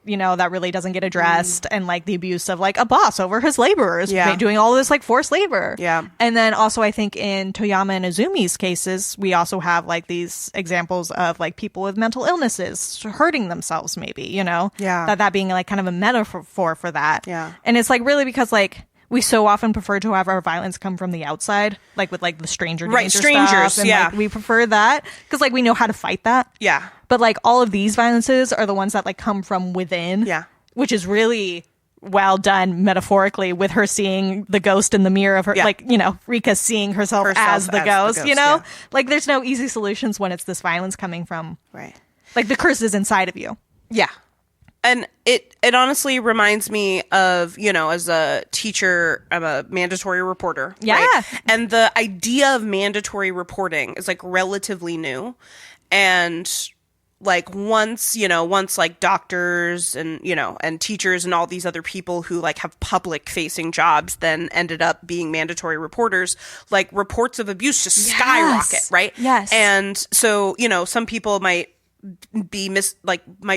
that really doesn't get addressed, and like the abuse of like a boss over his laborers, doing all this like forced labor. Yeah. And then also I think in Toyama and Izumi's cases, we also have like these examples of like people with mental illnesses hurting themselves, maybe, that being like kind of a metaphor for that. Yeah. And it's like really because like we so often prefer to have our violence come from the outside, like with like the stranger danger strangers stuff, and, like, we prefer that because like we know how to fight that. Yeah. But like all of these violences are the ones that like come from within. Yeah. Which is really well done metaphorically, with her seeing the ghost in the mirror of her, like, Rika seeing herself as the ghost, like there's no easy solutions when it's this violence coming from, like the curse is inside of you. Yeah. And it honestly reminds me of, as a teacher, I'm a mandatory reporter. Yeah. Right? And the idea of mandatory reporting is like relatively new. And like once like doctors and, and teachers and all these other people who like have public facing jobs then ended up being mandatory reporters, like reports of abuse just skyrocket, right? Yes. And so, some people might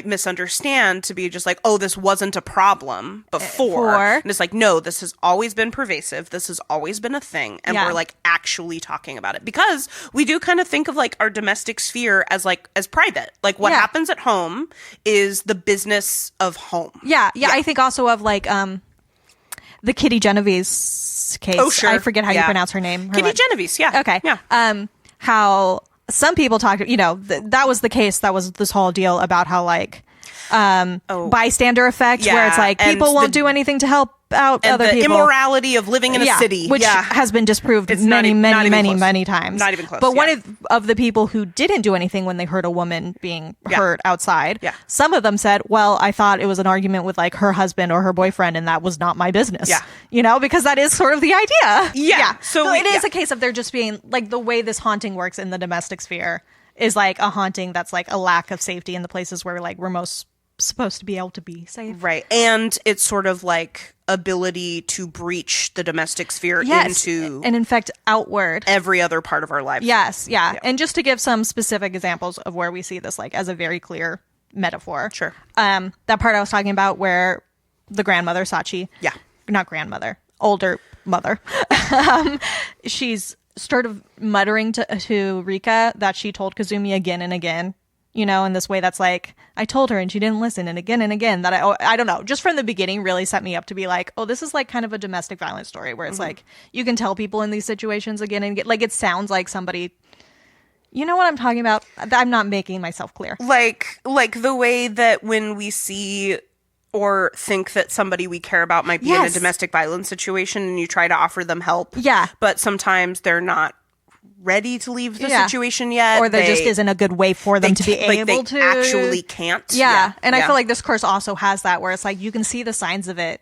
misunderstand to be just like, oh, this wasn't a problem before. And it's like, no, this has always been pervasive. This has always been a thing. And we're like actually talking about it, because we do kind of think of like our domestic sphere as private. Like what happens at home is the business of home. Yeah. I think also of like the Kitty Genovese case. Oh, sure. I forget how you pronounce her name. Kitty Genovese. Yeah. Okay. Yeah. How some people talk, that was the case. That was this whole deal about how like bystander effect, where it's like people won't do anything to help out and other the people. Immorality of living in a city, which has been disproved many times. Not even close. But one of the people who didn't do anything when they heard a woman being hurt outside, some of them said, well, I thought it was an argument with like her husband or her boyfriend, and that was not my business. Because that is sort of the idea. So it is a case of there just being like, the way this haunting works in the domestic sphere is like a haunting that's like a lack of safety in the places where like we're most supposed to be able to be safe. Right. And it's sort of like ability to breach the domestic sphere into and infect outward every other part of our lives. Yes. Yeah. And just to give some specific examples of where we see this like as a very clear metaphor. Sure. That part I was talking about where the grandmother, Sachi. Yeah. Not grandmother. Older mother. She's sort of muttering to Rika that she told Kazumi again and again. In this way that's like, I told her and she didn't listen, and again, that I don't know, just from the beginning really set me up to be like, oh, this is like kind of a domestic violence story where it's like, you can tell people in these situations again and again, like it sounds like somebody, you know what I'm talking about? I'm not making myself clear. Like the way that when we see or think that somebody we care about might be in a domestic violence situation and you try to offer them help. Yeah. But sometimes they're not ready to leave the situation yet, or there just isn't a good way for them to be able to actually can't. And I feel like this course also has that, where it's like you can see the signs of it,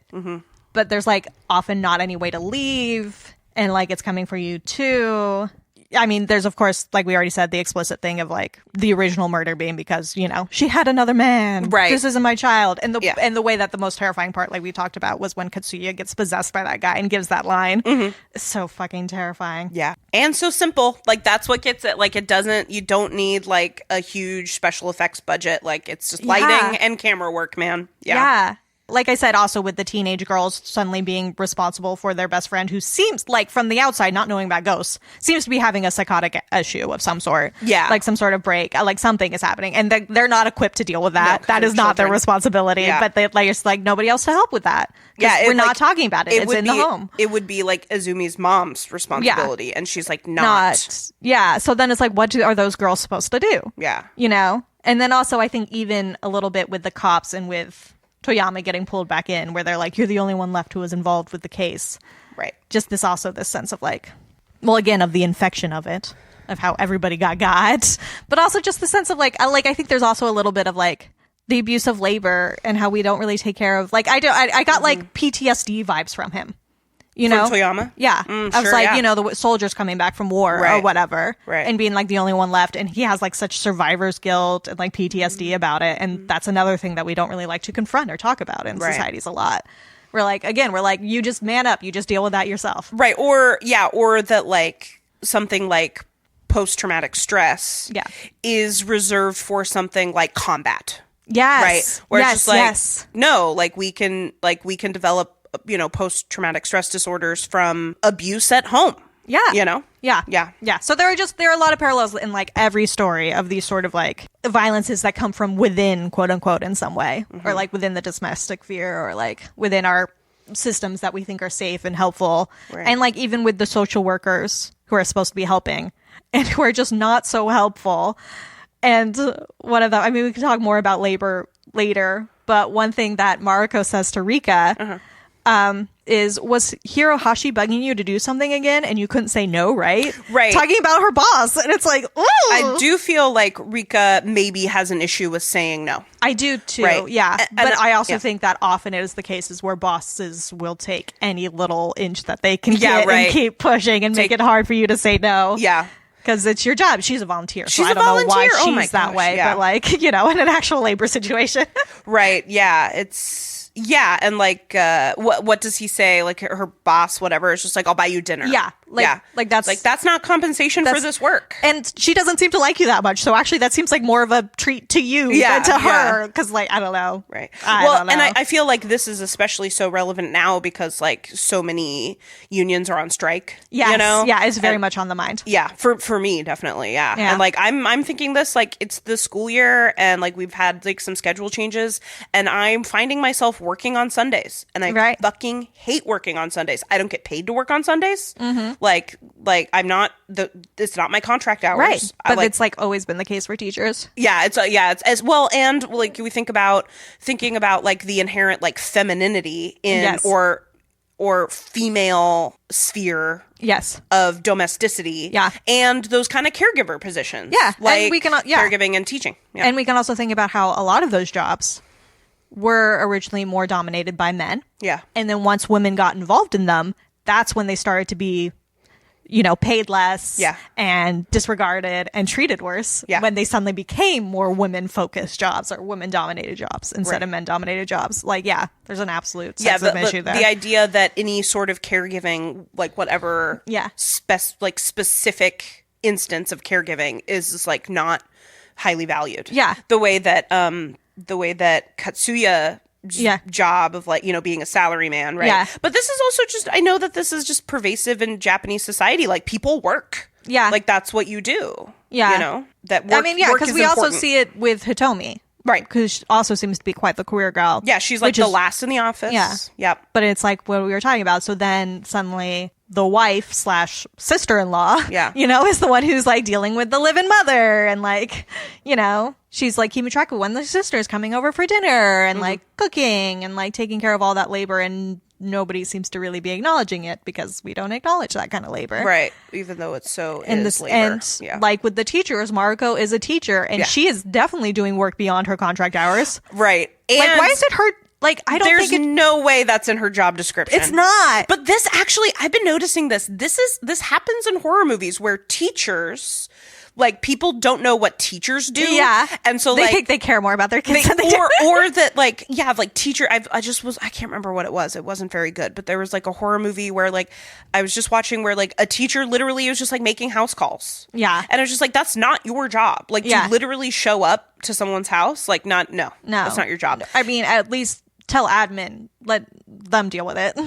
but there's like often not any way to leave, and like it's coming for you too. I mean, there's of course, like we already said, the explicit thing of like the original murder being because she had another man. Right. This isn't my child. And the way that the most terrifying part, like we talked about, was when Katsuya gets possessed by that guy and gives that line. It's so fucking terrifying. Yeah. And so simple. Like that's what gets it. Like you don't need like a huge special effects budget. Like it's just lighting and camera work, man. Yeah. Like I said, also with the teenage girls suddenly being responsible for their best friend, who seems like from the outside, not knowing about ghosts, seems to be having a psychotic issue of some sort. Yeah. Like some sort of break, like something is happening. And they're not equipped to deal with that. No, that is not their responsibility. Yeah. But there's like nobody else to help with that. Yeah. We're not talking about it. It's in the home. It would be like Azumi's mom's responsibility. And she's like, not. Yeah. So then it's like, what are those girls supposed to do? Yeah. And then also I think even a little bit with the cops and with Toyama getting pulled back in, where they're like, you're the only one left who was involved with the case. Right. Just this sense of like, well, again, of the infection of it, of how everybody got, but also just the sense of like I think there's also a little bit of like the abuse of labor and how we don't really take care of, like, I got like PTSD vibes from him. From Toyama? Yeah. I was like, the soldiers coming back from war or whatever. Right. And being like the only one left. And he has like such survivor's guilt and like PTSD about it. And that's another thing that we don't really like to confront or talk about in societies a lot. We're like, you just man up. You just deal with that yourself. Right. Or that like something like post-traumatic stress is reserved for something like combat. Yes. Right. Where it's just like, no, like we can develop post-traumatic stress disorders from abuse at home. Yeah. Yeah. So there are a lot of parallels in like every story of these sort of like violences that come from within, quote unquote, in some way, or like within the domestic sphere, or like within our systems that we think are safe and helpful. Right. And like even with the social workers who are supposed to be helping and who are just not so helpful. And one of them, I mean, we can talk more about labor later, but one thing that Mariko says to Rika was Hirohashi bugging you to do something again and you couldn't say no, right? Right. Talking about her boss. And it's like, ooh. I do feel like Rika maybe has an issue with saying no. I do too. Right. Yeah. But I also think that often it is the cases where bosses will take any little inch that they can get and keep pushing and make it hard for you to say no. Yeah. Because it's your job. She's a volunteer. She's so I a don't know why volunteer. she's that gosh, way. yeah. But like, in an actual labor situation. Right. Yeah. And like, what does he say? Like her boss, whatever, is just like, I'll buy you dinner. Yeah. Like that's not compensation for this work. And she doesn't seem to like you that much. So actually that seems like more of a treat to you than to her. Because like, I don't know. Right. I don't know. And I feel like this is especially so relevant now because like so many unions are on strike. Yes. Yeah. It's very And- much on the mind. Yeah, for me, definitely, yeah. And like I'm thinking this, like it's the school year and like we've had like some schedule changes and I'm finding myself working on Sundays and I fucking hate working on Sundays. I don't get paid to work on Sundays. Like I'm not it's not my contract hours. Right. But it's like always been the case for teachers. Yeah, it's as well, and like we thinking about like the inherent like femininity in or female sphere of domesticity and those kind of caregiver positions like and we can caregiving and teaching and we can also think about how a lot of those jobs were originally more dominated by men and then once women got involved in them, that's when they started to be paid less and disregarded and treated worse when they suddenly became more women-focused jobs or women-dominated jobs instead of men-dominated jobs. Like, there's an absolute sexism issue there. The idea that any sort of caregiving, like whatever specific instance of caregiving is just like not highly valued. Yeah. The way that Katsuya job of like being a salaryman, right? But this is also just I know that this is just pervasive in Japanese society. Like people work, like that's what you do. That work. Because we also see it with Hitomi, right? Because she also seems to be quite the career girl. Yeah, she's like the last in the office. But it's like what we were talking about. So then suddenly the wife / sister-in-law, is the one who's like dealing with the live-in mother and like, she's like keeping track of when the sister's coming over for dinner and like cooking and like taking care of all that labor, and nobody seems to really be acknowledging it because we don't acknowledge that kind of labor. Right. Even though it's so labor. And like with the teachers, Maruko is a teacher and she is definitely doing work beyond her contract hours. Right. And like, why is it her? Like, I don't think there's no way that's in her job description. It's not. But this actually, I've been noticing this. This happens in horror movies where teachers, like people don't know what teachers do. Yeah. And so they think they care more about their kids than they do. Or that like, like teacher, I can't remember what it was. It wasn't very good, but there was like a horror movie where like, I was just watching where like a teacher literally was just like making house calls. Yeah. And I was just like, that's not your job. Like to literally show up to someone's house. Like no, that's not your job. I mean, at least tell admin, let them deal with it.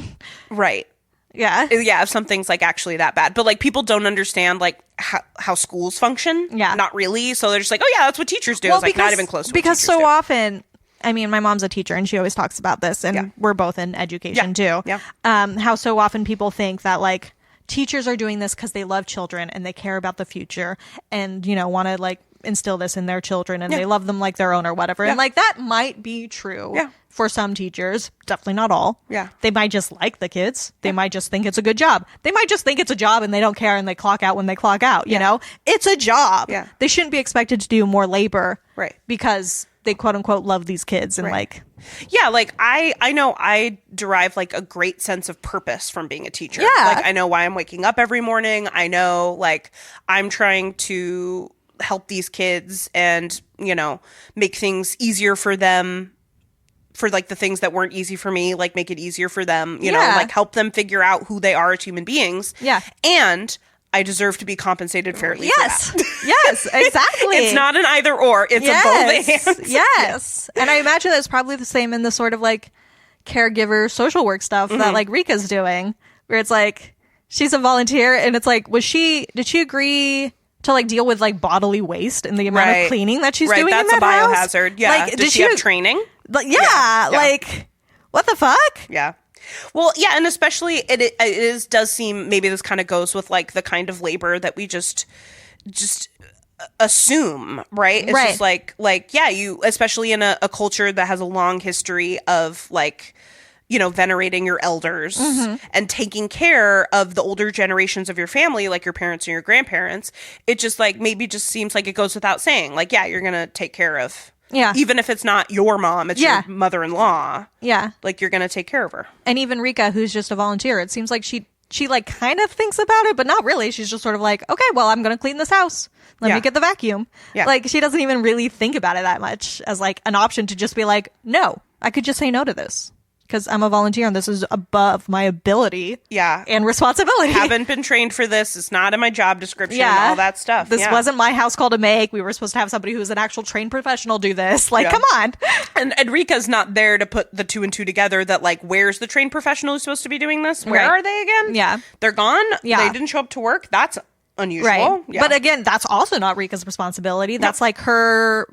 Right. Yeah, if something's like actually that bad. But like people don't understand like how schools function. Yeah. Not really. So they're just like, oh yeah, that's what teachers do. Well, it's like not even close to because what so often, I mean, my mom's a teacher and she always talks about this, and we're both in education too. Yeah. How so often people think that like teachers are doing this because they love children and they care about the future and want to like instill this in their children and they love them like their own or whatever. And like that might be true. Yeah. For some teachers, definitely not all. Yeah. They might just like the kids. They might just think it's a good job. They might just think it's a job and they don't care and they clock out when they clock out, you know? It's a job. Yeah. They shouldn't be expected to do more labor. Right. Because they quote unquote love these kids and like... Yeah, like I know I derive like a great sense of purpose from being a teacher. Yeah. Like I know why I'm waking up every morning. I know like I'm trying to help these kids and, make things easier for them. For like the things that weren't easy for me, like make it easier for them, you know, like help them figure out who they are as human beings. Yeah. And I deserve to be compensated fairly. Yes. For that. Yes, exactly. It's not an either or. It's a both and. Yes. And I imagine that's probably the same in the sort of like caregiver social work stuff that like Rika's doing, where it's like she's a volunteer and it's like, did she agree to like deal with like bodily waste and the amount of cleaning that she's doing that's in that a biohazard. house? Yeah. Like, did she have training? Like, like what the fuck? Yeah. Well, yeah, and especially it does seem maybe this kind of goes with like the kind of labor that we just assume, right? It's just like you, especially in a culture that has a long history of like, venerating your elders and taking care of the older generations of your family, like your parents and your grandparents. It just like maybe just seems like it goes without saying, like, yeah, you're gonna take care of. Yeah. Even if it's not your mom, it's your mother-in-law. Yeah. Like, you're going to take care of her. And even Rika, who's just a volunteer, it seems like she she like kind of thinks about it, but not really. She's just sort of like, okay, well, I'm going to clean this house. Let me get the vacuum. Yeah. Like, she doesn't even really think about it that much as like an option to just be like, no, I could just say no to this because I'm a volunteer and this is above my ability and responsibility. Haven't been trained for this. It's not in my job description, all that stuff. This wasn't my house call to make. We were supposed to have somebody who's an actual trained professional do this. Like, come on. And Erika's not there to put the two and two together that, like, where's the trained professional who's supposed to be doing this? Where are they again? Yeah. They're gone? Yeah. They didn't show up to work? That's unusual. Right. Yeah. But again, that's also not Rika's responsibility. That's like her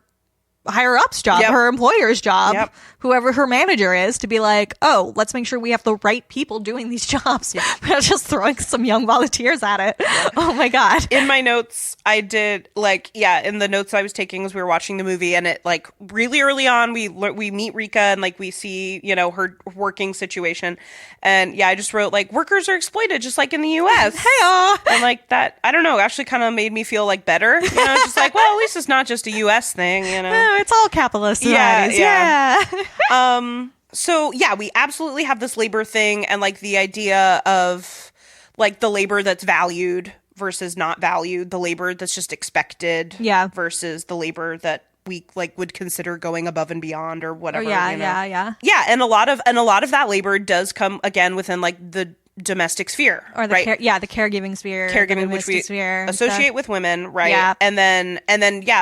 higher up's job, her employer's job, whoever her manager is, to be like, oh, let's make sure we have the right people doing these jobs. We're not just throwing some young volunteers at it. Oh my God. In my notes, I did like, in the notes I was taking as we were watching the movie, and it like really early on, we meet Rika and like we see, you know, her working situation. And I just wrote like, workers are exploited just like in the US. Hey-oh. And like that, I don't know, actually kind of made me feel like better. You know, just like, well, at least it's not just a US thing, you know. It's all capitalist societies. So we absolutely have this labor thing and like the idea of like the labor that's valued versus not valued, the labor that's just expected versus the labor that we like would consider going above and beyond or whatever. Yeah, and a lot of that labor does come again within like the domestic sphere, or the right? The caregiving sphere, which we associate with women, right? And then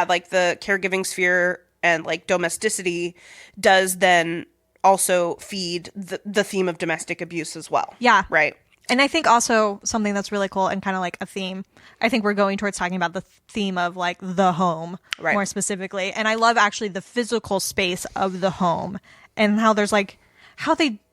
like the caregiving sphere and like domesticity does then also feed the theme of domestic abuse as well. Yeah. Right. And I think also something that's really cool and kind of like a theme, I think we're going towards talking about the theme of like the home more specifically. And I love actually the physical space of the home and how there's like,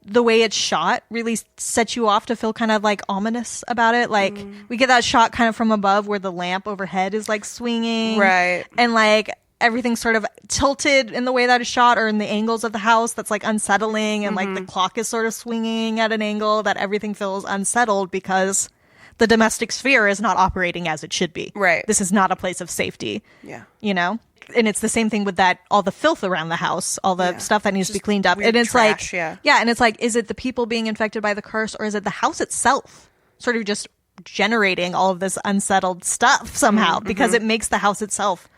the way it's shot really sets you off to feel kind of like ominous about it. Like we get that shot kind of from above where the lamp overhead is like swinging. Right. And like everything's sort of tilted in the way that it's shot or in the angles of the house that's like unsettling, and like the clock is sort of swinging at an angle that everything feels unsettled because the domestic sphere is not operating as it should be. Right. This is not a place of safety. Yeah. You know? And it's the same thing with that, all the filth around the house, all the stuff that needs to be cleaned up. And it's trash, like, and it's like, is it the people being infected by the curse, or is it the house itself sort of just generating all of this unsettled stuff somehow? Because it makes the house itself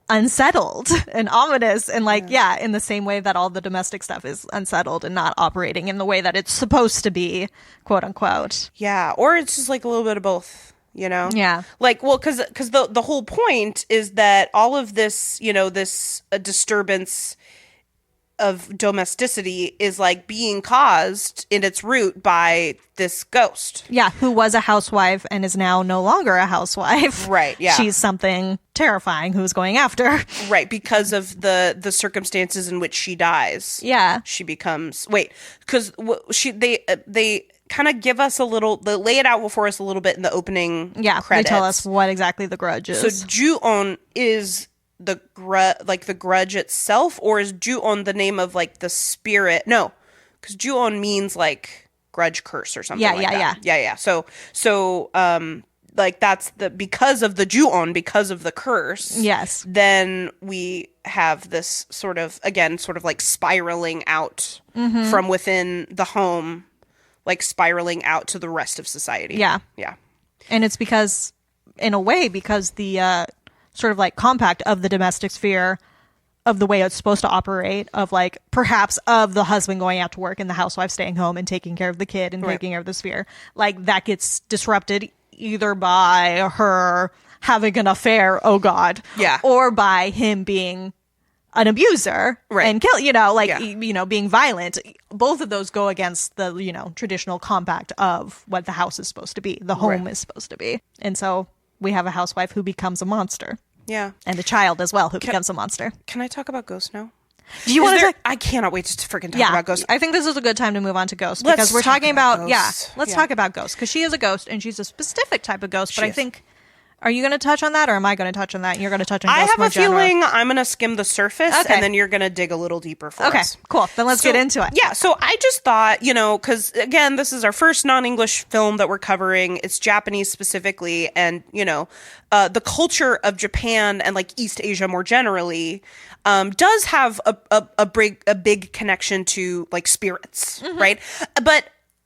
unsettled and ominous, and like in the same way that all the domestic stuff is unsettled and not operating in the way that it's supposed to be, quote unquote. Or it's just like a little bit of both, you know. Like, well, because the whole point is that all of this, you know, this disturbance of domesticity is like being caused in its root by this ghost. Who was a housewife and is now no longer a housewife. Right, She's something terrifying who's going after. Right, because of the circumstances in which she dies. She becomes... because they kind of give us a little... They lay it out for us a little bit in the opening credits. They tell us what exactly the grudge is. So Ju-on is... the grudge itself, or is Ju-on the name of like the spirit? No, because Ju-on means like grudge curse or something like that. Yeah. So like that's because of the Ju-on, because of the curse. Yes. Then we have this sort of like spiraling out from within the home, like spiraling out to the rest of society. Yeah. And it's because, in a way, because the sort of like compact of the domestic sphere of the way it's supposed to operate, of like perhaps of the husband going out to work and the housewife staying home and taking care of the kid and taking care of the sphere, like that gets disrupted either by her having an affair, oh God, or by him being an abuser and kill, you know, like, you know, being violent. Both of those go against the, you know, traditional compact of what the house is supposed to be, the home is supposed to be. And so we have a housewife who becomes a monster. Yeah. And a child as well who becomes a monster. Can I talk about Ghost now? Do you want to? I cannot wait to freaking talk about Ghost. I think this is a good time to move on to Ghost because we're talking about let's talk about Ghost, because she is a ghost and she's a specific type of ghost. But I think, are you going to touch on that, or am I going to touch on that? And you're going to touch on Ghost I have more a feeling I'm going to skim the surface and then you're going to dig a little deeper for us. Okay, cool. Then let's get into it. Yeah, so I just thought, you know, because again, this is our first non-English film that we're covering. It's Japanese specifically, and, you know, the culture of Japan and like East Asia more generally does have a big connection to like spirits, right? But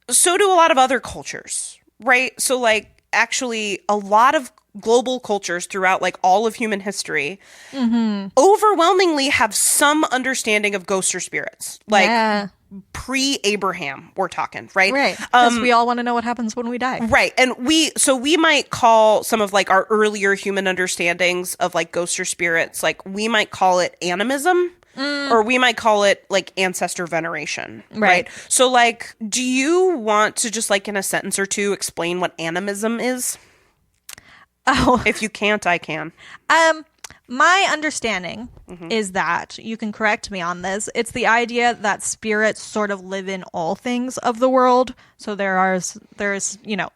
so do a lot of other cultures, right? So like actually a lot of global cultures throughout like all of human history overwhelmingly have some understanding of ghosts or spirits. Like pre-Abraham, we're talking, right? Right. Because we all want to know what happens when we die. Right. And we might call some of like our earlier human understandings of like ghosts or spirits, like we might call it animism. Or we might call it like ancestor veneration, right? So like, do you want to just like in a sentence or two explain what animism is? Oh. If you can't, I can. My understanding is that, you can correct me on this, it's the idea that spirits sort of live in all things of the world. So there's,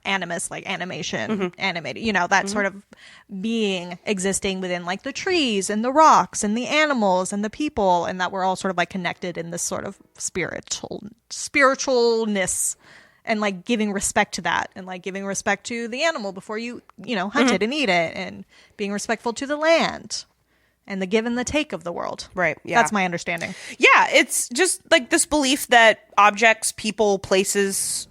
animus, like animation, animated, that sort of being existing within like the trees and the rocks and the animals and the people, and that we're all sort of like connected in this sort of spiritualness. And like giving respect to that, and like giving respect to the animal before you hunt it and eat it, and being respectful to the land and the give and the take of the world. Right. Yeah. That's my understanding. Yeah. It's just like this belief that objects, people, places,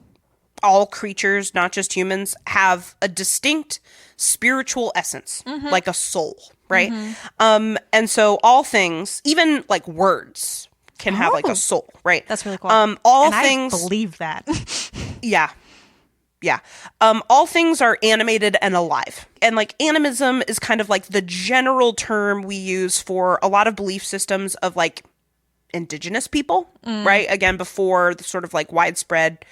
all creatures, not just humans, have a distinct spiritual essence, like a soul. Right. And so all things, even like words, can have like a soul, right? That's really cool. All things, I believe that. Yeah. All things are animated and alive. And like animism is kind of like the general term we use for a lot of belief systems of like indigenous people, right? Again, before the sort of like widespread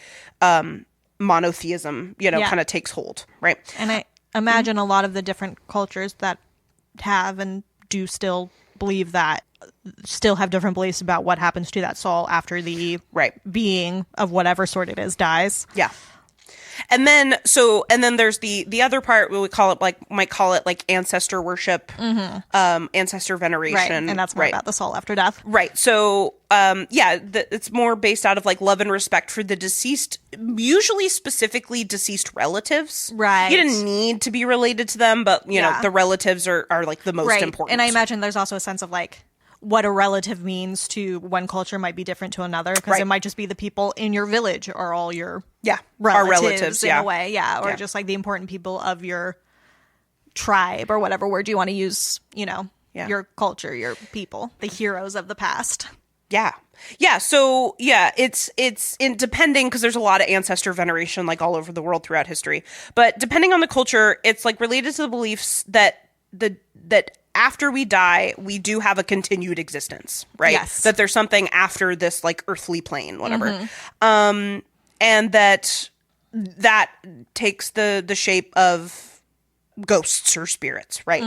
monotheism, kind of takes hold, right? And I imagine a lot of the different cultures that have and do still believe that still have different beliefs about what happens to that soul after the being of whatever sort it is dies. Yeah. And then there's the other part we might call it like ancestor worship, ancestor veneration. Right. And that's more about the soul after death. Right. So, it's more based out of like love and respect for the deceased, usually specifically deceased relatives. Right. You didn't need to be related to them, but you know, the relatives are like the most important. And I imagine there's also a sense of like what a relative means to one culture might be different to another, because it might just be the people in your village or all your relatives in a way, or just like the important people of your tribe or whatever word you want to use, your culture, your people, the heroes of the past. So it's in depending, because there's a lot of ancestor veneration like all over the world throughout history, but depending on the culture, it's like related to the beliefs that after we die, we do have a continued existence, right? Yes. That there's something after this like earthly plane, whatever. And that takes the shape of ghosts or spirits, right?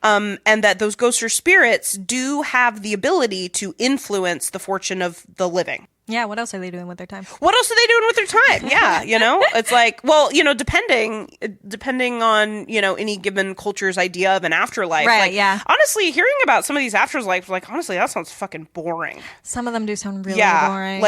And that those ghosts or spirits do have the ability to influence the fortune of the living. Yeah, what else are they doing with their time? What else are they doing with their time? Yeah, it's like, well, depending on, any given culture's idea of an afterlife. Right, like, yeah. Honestly, hearing about some of these afterlives, like, honestly, that sounds fucking boring. Some of them do sound really boring.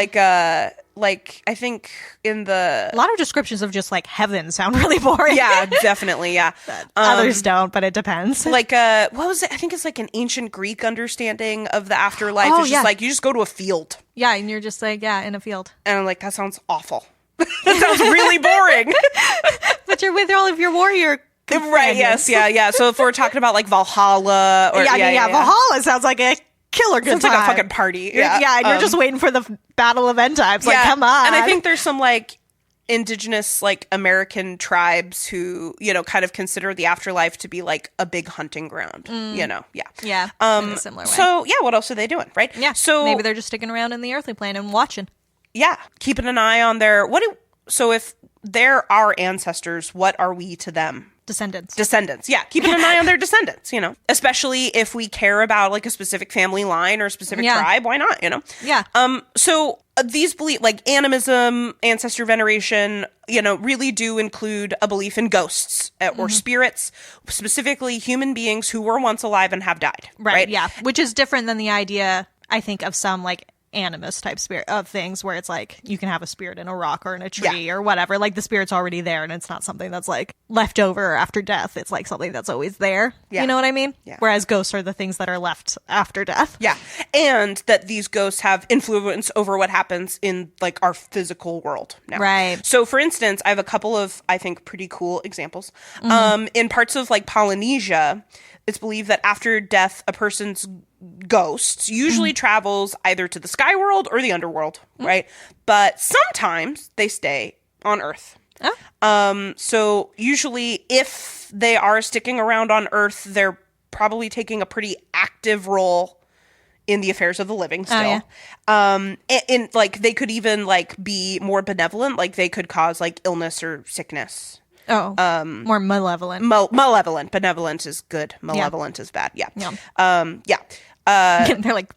Like, I think in the... A lot of descriptions of just, like, heaven sound really boring. Yeah, definitely, yeah. Others don't, but it depends. Like, what was it? I think it's like an ancient Greek understanding of the afterlife. It's just like, you just go to a field. Yeah, and you're just like, in a field. And I'm like, that sounds awful. That sounds really boring. But you're with all of your warrior companions. Right, yes, yeah. So if we're talking about, like, Valhalla... or Valhalla sounds like a killer good sounds time. like a fucking party. And you're just waiting for the battle of end times. Like, come on. And I think there's some, like, indigenous, like, American tribes who, kind of consider the afterlife to be, like, a big hunting ground, Yeah, in a similar way. So, what else are they doing, right? Yeah, so maybe they're just sticking around in the earthly plane and watching. Yeah, keeping an eye on their... So if they're our ancestors, what are we to them? Descendants, yeah. Keeping an eye on their descendants, Especially if we care about, like, a specific family line or a specific tribe, why not, Yeah. So these beliefs, like animism, ancestor veneration, really do include a belief in ghosts or spirits, specifically human beings who were once alive and have died. Right? Yeah. Which is different than the idea, I think, of some, like, animus type spirit of things where it's like you can have a spirit in a rock or in a tree or whatever. Like the spirit's already there and it's not something that's like left over after death. It's like something that's always there. You know what I mean? Yeah. Whereas ghosts are the things that are left after death. Yeah. And that these ghosts have influence over what happens in like our physical world now. Right. So for instance, I have a couple of, I think, pretty cool examples. In parts of like Polynesia, it's believed that after death, a person's ghost usually travels either to the sky world or the underworld, right? But sometimes they stay on Earth. So usually if they are sticking around on Earth, they're probably taking a pretty active role in the affairs of the living still. In like they could even like be more benevolent, like they could cause like illness or sickness. More malevolent. Malevolent. Benevolent is good. Malevolent is bad. They're like,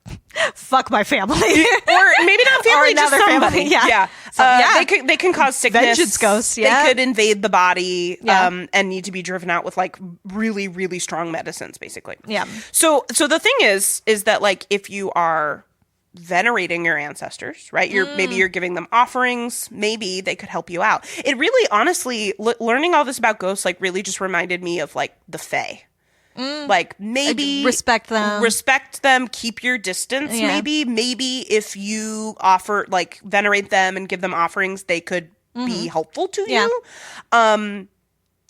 fuck my family. Or maybe not family, or just somebody. Family. They can cause sickness. Vengeance ghosts, They could invade the body and need to be driven out with like really, really strong medicines, basically. Yeah. So the thing is that like if you are venerating your ancestors, right? Maybe you're giving them offerings. Maybe they could help you out. It really, honestly, learning all this about ghosts like really just reminded me of like the Fae. Like maybe respect them, keep your distance. Maybe if you offer like venerate them and give them offerings, they could be helpful to you.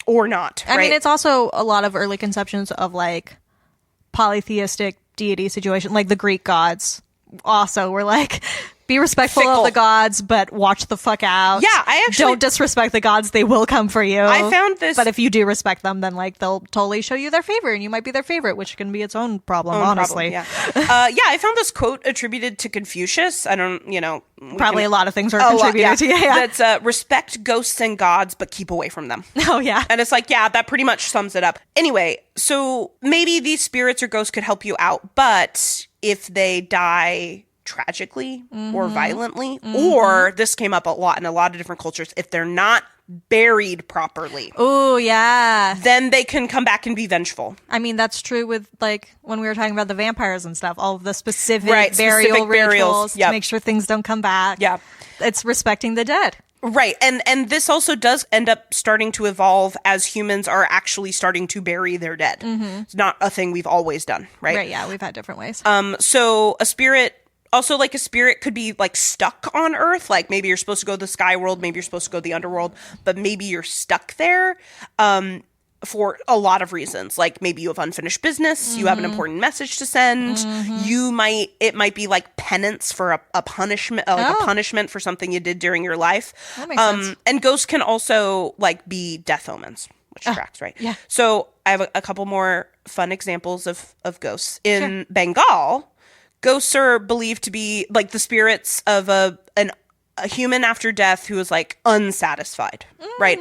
Or not. I right? mean, it's also a lot of early conceptions of like polytheistic deity situation, like the Greek gods also were like, be respectful of the gods, but watch the fuck out. Yeah, I actually don't disrespect the gods; they will come for you. I found this, but if you do respect them, then like they'll totally show you their favor, and you might be their favorite, which can be its own problem. Honestly, I found this quote attributed to Confucius. I don't, probably a lot of things are contributed to. That's respect ghosts and gods, but keep away from them. Oh yeah, and it's like that pretty much sums it up. Anyway, so maybe these spirits or ghosts could help you out, but if they die tragically or violently, or this came up a lot in a lot of different cultures, if they're not buried properly, then they can come back and be vengeful. I mean, that's true with like when we were talking about the vampires and stuff, all of the specific burial rituals to make sure things don't come back. It's respecting the dead. Right. And this also does end up starting to evolve as humans are actually starting to bury their dead. It's not a thing we've always done, right? Right, yeah, we've had different ways. So a spirit could be like stuck on Earth. Like maybe you're supposed to go to the sky world, maybe you're supposed to go to the underworld, but maybe you're stuck there for a lot of reasons. Like maybe you have unfinished business, you have an important message to send. It might be like penance for a punishment, a punishment for something you did during your life. That makes sense. And ghosts can also like be death omens, which tracks, right? Yeah. So I have a couple more fun examples of ghosts. In Bengal, ghosts are believed to be like the spirits of a human after death who is like unsatisfied, right?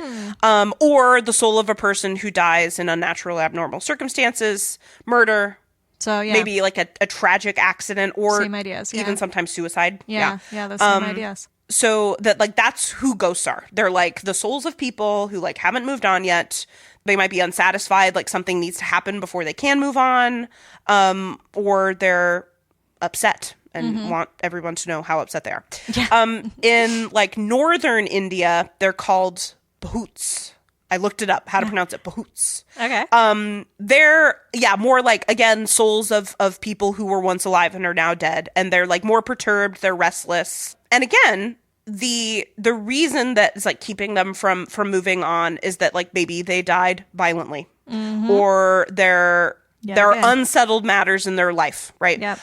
Or the soul of a person who dies in unnatural, abnormal circumstances, murder. So yeah, maybe like a tragic accident, or same ideas, even sometimes suicide. Yeah, those same ideas. So that's who ghosts are. They're like the souls of people who like haven't moved on yet. They might be unsatisfied, like something needs to happen before they can move on, or they're upset and want everyone to know how upset they are. In like northern India, they're called bahoots. I looked it up, how to pronounce it, bahoots. Okay. They're more like, again, souls of people who were once alive and are now dead, and they're like more perturbed, they're restless. And again, the reason that is like keeping them from moving on is that like maybe they died violently, or there are unsettled matters in their life, right? Yep.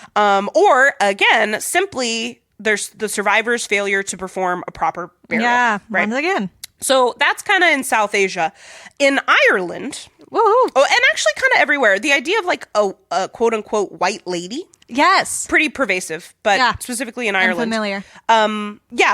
Or again, simply there's the survivor's failure to perform a proper burial. Yeah, right. Once again. So that's kind of in South Asia. In Ireland, and actually kind of everywhere, the idea of like a quote unquote white lady. Yes. Pretty pervasive, but specifically in Ireland. I'm familiar.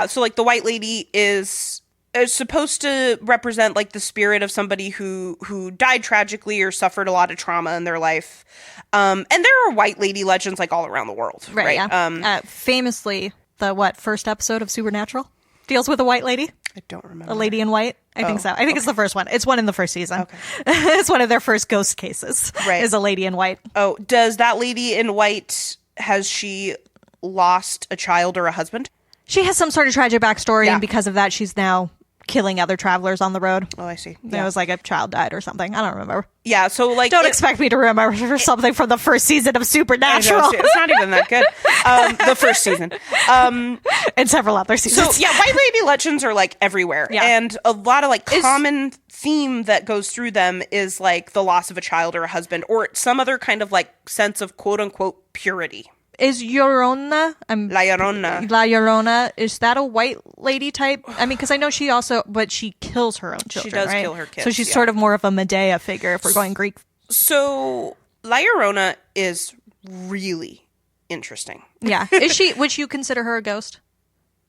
So like the white lady is supposed to represent like the spirit of somebody who died tragically or suffered a lot of trauma in their life. And there are white lady legends like all around the world. Right. Yeah. Famously, the first episode of Supernatural deals with a white lady. I don't remember. A lady in white? I think so. I think it's the first one. It's one in the first season. Okay. It's one of their first ghost cases. Right. Is a lady in white. Oh, does that lady in white, has she lost a child or a husband. She has some sort of tragic backstory, Yeah. and because of that, she's now killing other travelers on the road. Oh, I see. It was like a child died or something. I don't remember. Yeah, so like... Don't expect me to remember something from the first season of Supernatural. It's not even that good. The first season. And several other seasons. So, yeah, White Lady legends are, like, everywhere. Yeah. And a lot of, like, common theme that goes through them is, like, the loss of a child or a husband or some other kind of, like, sense of quote-unquote purity. Is Llorona, La Llorona. La Llorona, is that a white lady type? I mean, because I know she also, but she kills her own children, does right? kill her kids, So she's yeah. sort of more of a Medea figure if we're going Greek. So, La Llorona is really interesting. Yeah. Would you consider her a ghost?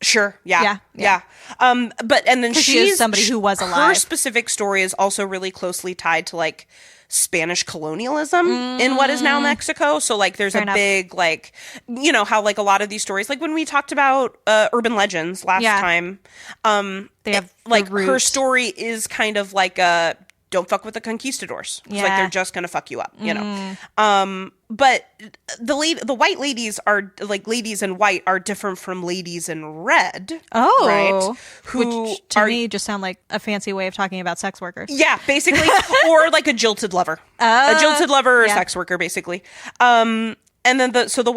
Sure. Yeah. Yeah. But and then She is somebody who was Her alive. specific story is also really closely tied to like Spanish colonialism in what is now Mexico. So like there's Fair a enough. big like how like a lot of these stories, like when we talked about urban legends last time, They have like the her root. story is kind of like a don't fuck with the conquistadors. It's like Yeah. they're just gonna fuck you up, you know. But the white ladies are like ladies in white are different from ladies in red. Oh, right. Who which to are me just sound like a fancy way of talking about sex workers. yeah, basically, or like a jilted lover, a jilted lover or a yeah. sex worker, basically. And then the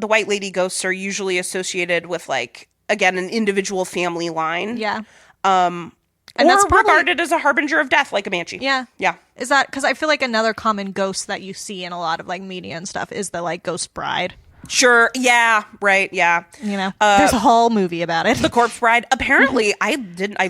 white lady ghosts are usually associated with like again an individual family line. Yeah. And that's or probably- regarded as a harbinger of death, like a banshee. Yeah. Yeah. Is that because I feel like another common ghost that you see in a lot of like media and stuff is the like ghost bride. Sure. Yeah. Right. Yeah. You know, there's a whole movie about it. The Corpse Bride. Apparently, I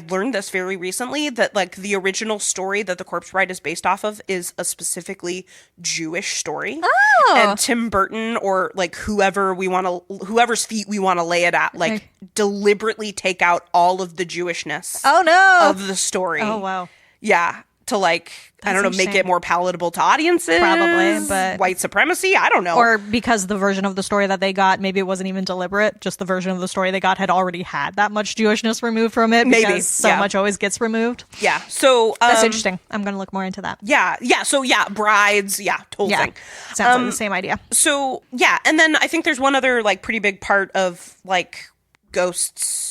learned this very recently that like the original story that the Corpse Bride is based off of is a specifically Jewish story. Oh. And Tim Burton or like whoever's feet we want to lay it at, like deliberately take out all of the Jewishness Oh no! of the story. Oh wow! Yeah. To like, I don't know, make interesting. it more palatable to audiences. Probably, but- white supremacy. I don't know. Or because the version of the story that they got, maybe it wasn't even deliberate. Just the version of the story they got had already had that much Jewishness removed from it. Maybe, Because so yeah. much always gets removed. yeah. So That's interesting. I'm going to look more into that. Yeah. Yeah. So yeah, brides. Yeah. Whole Yeah. thing. Sounds like the same idea. So yeah, and then I think there's one other like pretty big part of like ghosts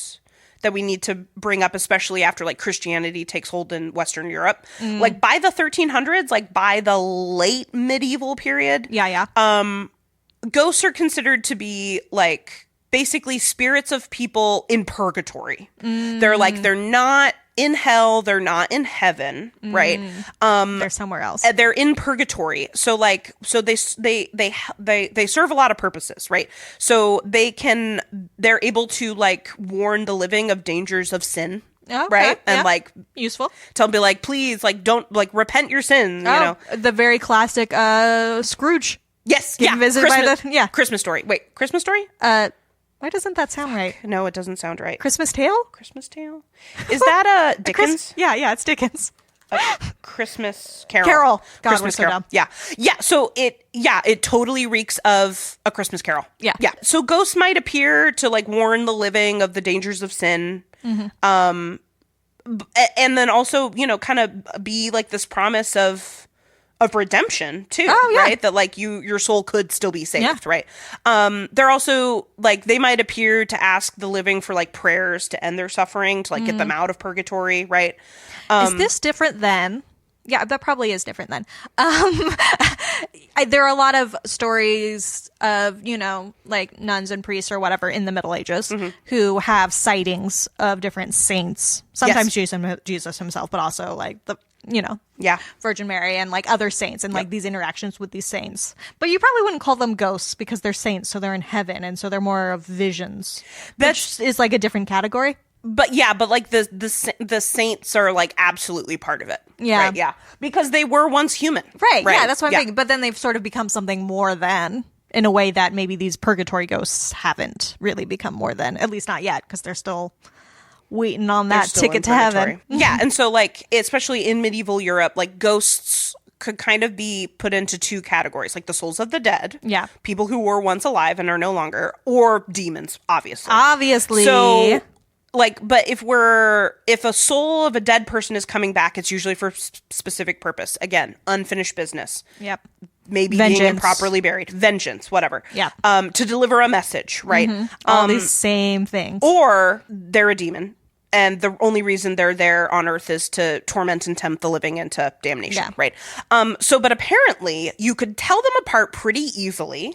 that we need to bring up, especially after like Christianity takes hold in Western Europe. Like by the 1300s, like by the late medieval period, Yeah. ghosts are considered to be like basically spirits of people in purgatory. They're not in hell, they're not in heaven, right? They're somewhere else. They're in purgatory. So they serve a lot of purposes, right? So they're able to like warn the living of dangers of sin. Okay, Right. And yeah. like Useful. tell them, be like, please, like, don't like repent your sins, you know? The very classic Scrooge. Yes. Getting visited by the Christmas story. Wait, Christmas story? Why doesn't that sound right? No, it doesn't sound right. Christmas Tale? Christmas Tale? Is that a Dickens? Yeah, it's Dickens. Christmas Carol. Carol. God, Christmas we're so Carol. dumb. Yeah. So it totally reeks of A Christmas Carol. Yeah. Yeah. So ghosts might appear to like warn the living of the dangers of sin. And then also, kind of be like this promise of redemption too. Oh, yeah. Right? That like your soul could still be saved, Yeah. right? They're also like they might appear to ask the living for like prayers to end their suffering, to like get them out of purgatory, right? Is this different than? Yeah, that probably is different then. There are a lot of stories of, like nuns and priests or whatever in the Middle Ages who have sightings of different saints. Sometimes Jesus himself, but also like Yeah. Virgin Mary and like other saints and like these interactions with these saints. But you probably wouldn't call them ghosts because they're saints, so they're in heaven, and so they're more of visions. Which is like a different category. But like the saints are like absolutely part of it. Yeah. Right? Yeah. Because they were once human. Right. Yeah, that's what I'm thinking. But then they've sort of become something more than, in a way that maybe these purgatory ghosts haven't really become more than, at least not yet, because they're still waiting on They're that still ticket in to heaven. purgatory. Yeah. And so like, especially in medieval Europe, like ghosts could kind of be put into two categories, like the souls of the dead. Yeah. People who were once alive and are no longer, or demons, obviously. Obviously. So like, but if a soul of a dead person is coming back, it's usually for specific purpose. Again, unfinished business. Yep. maybe being improperly buried, vengeance, whatever. Yeah. To deliver a message, right? All these same things. Or they're a demon. And the only reason they're there on Earth is to torment and tempt the living into damnation, right? But apparently you could tell them apart pretty easily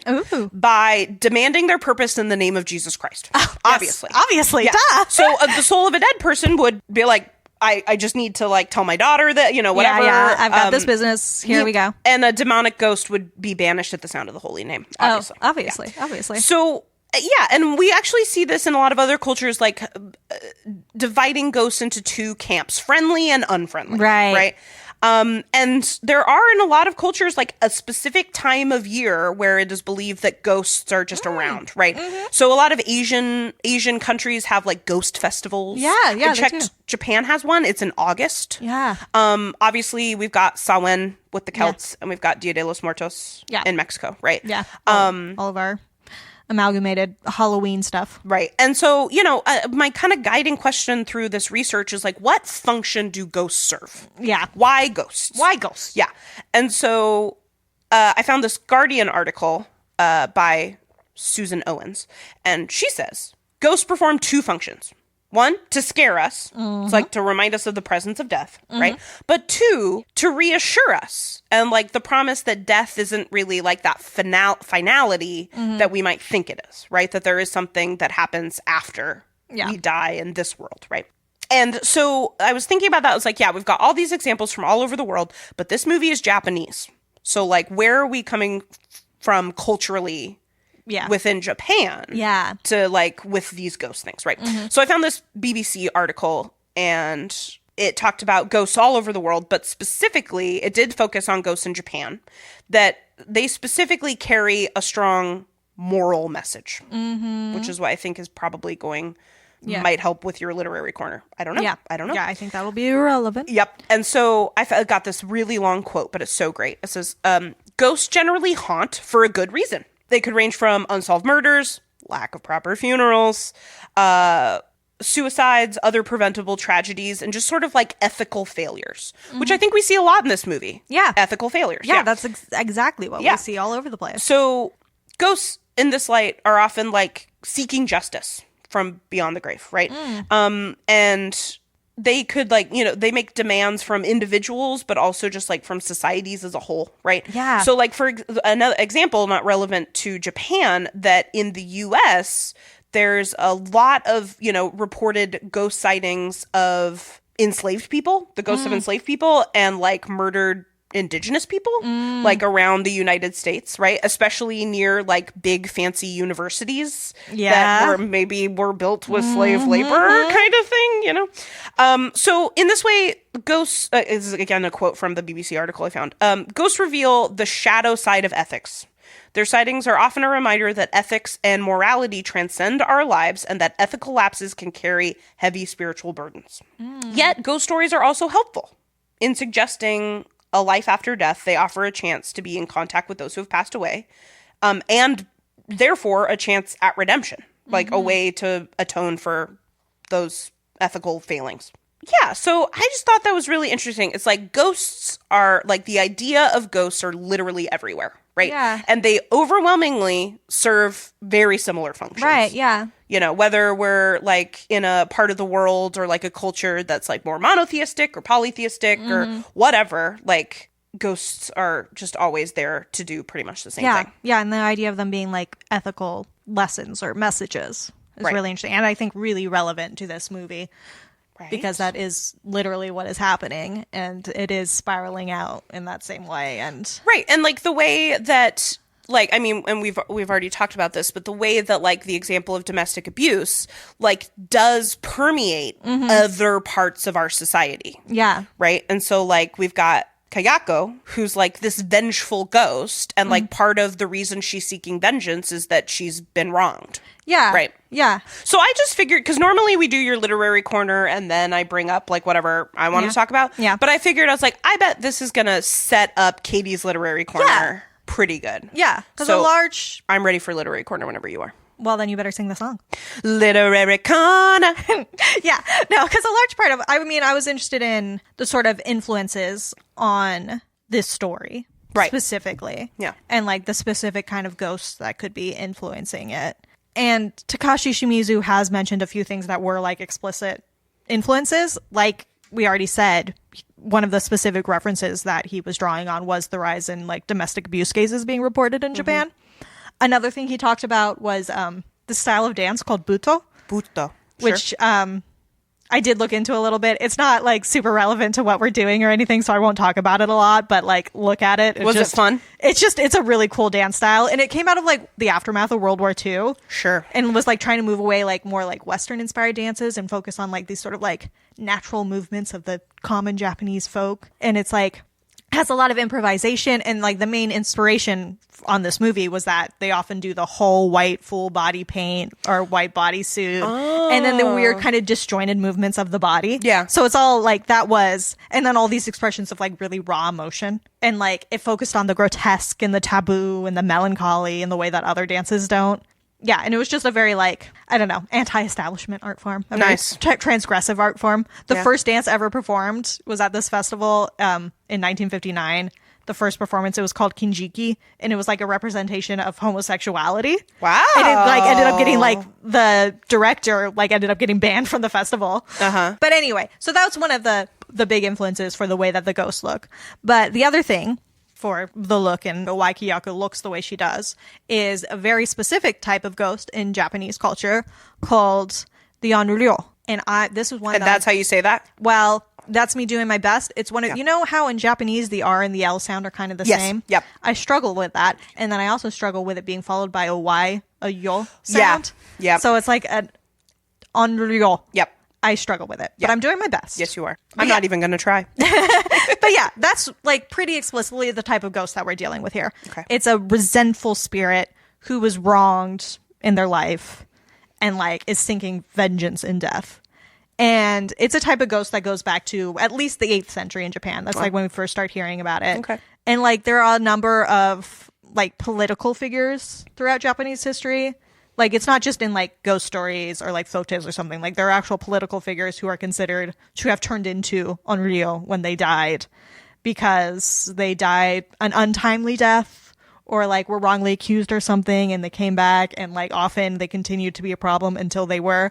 by demanding their purpose in the name of Jesus Christ. Obviously. Yes, obviously, duh. So the soul of a dead person would be like, I just need to like tell my daughter that, whatever. Yeah, I've got this business. Here we go. And a demonic ghost would be banished at the sound of the holy name, obviously. Obviously. So... yeah, and we actually see this in a lot of other cultures, like dividing ghosts into two camps, friendly and unfriendly. Right. And there are in a lot of cultures like a specific time of year where it is believed that ghosts are just around, right? So a lot of Asian countries have like ghost festivals. Yeah, I checked. Japan has one. It's in August. Yeah. Obviously we've got Samhain with the Celts, and we've got Dia de los Muertos in Mexico, right? Yeah. All of our amalgamated Halloween stuff. Right. And so, my kind of guiding question through this research is like, what function do ghosts serve? Yeah. Why ghosts? Yeah. And so I found this Guardian article by Susan Owens, and she says, ghosts perform two functions. One, to scare us. It's like to remind us of the presence of death, right? But two, to reassure us. And like the promise that death isn't really like that finality that we might think it is, right? That there is something that happens after we die in this world, right? And so I was thinking about that. I was like, yeah, we've got all these examples from all over the world, but this movie is Japanese. So like, where are we coming from culturally within Japan to like with these ghost things, right? So I found this BBC article, and it talked about ghosts all over the world, but specifically it did focus on ghosts in Japan, that they specifically carry a strong moral message, which is what I think is probably might help with your literary corner. I don't know. I don't know. Yeah, I think that'll be relevant. Yep. And so I got this really long quote, but it's so great. It says, ghosts generally haunt for a good reason. They could range from unsolved murders, lack of proper funerals, suicides, other preventable tragedies, and just sort of like ethical failures, which I think we see a lot in this movie. Yeah. Ethical failures. Yeah, that's exactly what we see all over the place. So ghosts in this light are often like seeking justice from beyond the grave, right? And they could like, they make demands from individuals, but also just like from societies as a whole, right? Yeah. So like for another example, not relevant to Japan, that in the US, there's a lot of, reported ghost sightings of enslaved people, the ghosts of enslaved people, and like murdered indigenous people, like around the United States, right? Especially near like big fancy universities that were built with slave labor kind of thing, So in this way, ghosts, is again a quote from the BBC article I found, ghosts reveal the shadow side of ethics. Their sightings are often a reminder that ethics and morality transcend our lives, and that ethical lapses can carry heavy spiritual burdens. Yet, ghost stories are also helpful in suggesting a life after death. They offer a chance to be in contact with those who have passed away, and therefore a chance at redemption, like a way to atone for those ethical failings. Yeah, so I just thought that was really interesting. It's like ghosts are, like the idea of ghosts are literally everywhere, right? Yeah. And they overwhelmingly serve very similar functions. Right, yeah. Whether we're like in a part of the world or like a culture that's like more monotheistic or polytheistic or whatever, like ghosts are just always there to do pretty much the same thing. Yeah, and the idea of them being like ethical lessons or messages is really interesting, and I think really relevant to this movie. Right. Because that is literally what is happening, and it is spiraling out in that same way. And and like the way that, like, I mean, and we've already talked about this, but the way that like the example of domestic abuse like does permeate other parts of our society. Yeah. Right. And so like we've got Kayako, who's like this vengeful ghost, and like part of the reason she's seeking vengeance is that she's been wronged. Yeah. Right. Yeah. So I just figured, because normally we do your literary corner and then I bring up like whatever I want to talk about. Yeah. But I figured, I was like, I bet this is going to set up Katie's literary corner pretty good. Yeah. Because so a large... I'm ready for literary corner whenever you are. Well, then you better sing the song. Literary corner. Yeah. No, because a large part of... I mean, I was interested in the sort of influences on this story. specifically. Yeah. And like the specific kind of ghosts that could be influencing it. And Takashi Shimizu has mentioned a few things that were like explicit influences. Like we already said, one of the specific references that he was drawing on was the rise in like domestic abuse cases being reported in Japan. Another thing he talked about was the style of dance called buto. Buto. Which I did look into a little bit. It's not like super relevant to what we're doing or anything, so I won't talk about it a lot, but like look at it. Was it fun? It's a really cool dance style, and it came out of like the aftermath of World War II. Sure. And was like trying to move away like more like Western inspired dances and focus on like these sort of like natural movements of the common Japanese folk. And it's like has a lot of improvisation, and like the main inspiration on this movie was that they often do the whole white full body paint or white bodysuit, and then the weird kind of disjointed movements of the body. Yeah. So it's all like that was, and then all these expressions of like really raw emotion, and like it focused on the grotesque and the taboo and the melancholy in the way that other dances don't. Yeah, and it was just a very, like, I don't know, anti-establishment art form. A nice. very transgressive art form. The first dance ever performed was at this festival in 1959. The first performance, it was called Kinjiki, and it was like a representation of homosexuality. Wow. And it like ended up getting like the director like ended up getting banned from the festival. But anyway, so that's one of the big influences for the way that the ghosts look. But the other thing for the look and why Kiyako looks the way she does is a very specific type of ghost in Japanese culture called the onryo. And this is one and that's how you say that? Well, that's me doing my best. It's one of, you know how in Japanese the R and the L sound are kind of the same? Yep. I struggle with that. And then I also struggle with it being followed by a Y, a yo sound. Yeah. So it's like an onryo. Yep. I struggle with it, but I'm doing my best. Yes, you are. I'm not even going to try. But yeah, that's like pretty explicitly the type of ghost that we're dealing with here. Okay. It's a resentful spirit who was wronged in their life and like is seeking vengeance in death. And it's a type of ghost that goes back to at least the 8th century in Japan. That's like when we first start hearing about it. Okay. And like there are a number of like political figures throughout Japanese history. Like, it's not just in, like, ghost stories or, like, folktales or something. Like, there are actual political figures who are considered to have turned into onryo when they died because they died an untimely death or, like, were wrongly accused or something and they came back and, like, often they continued to be a problem until they were,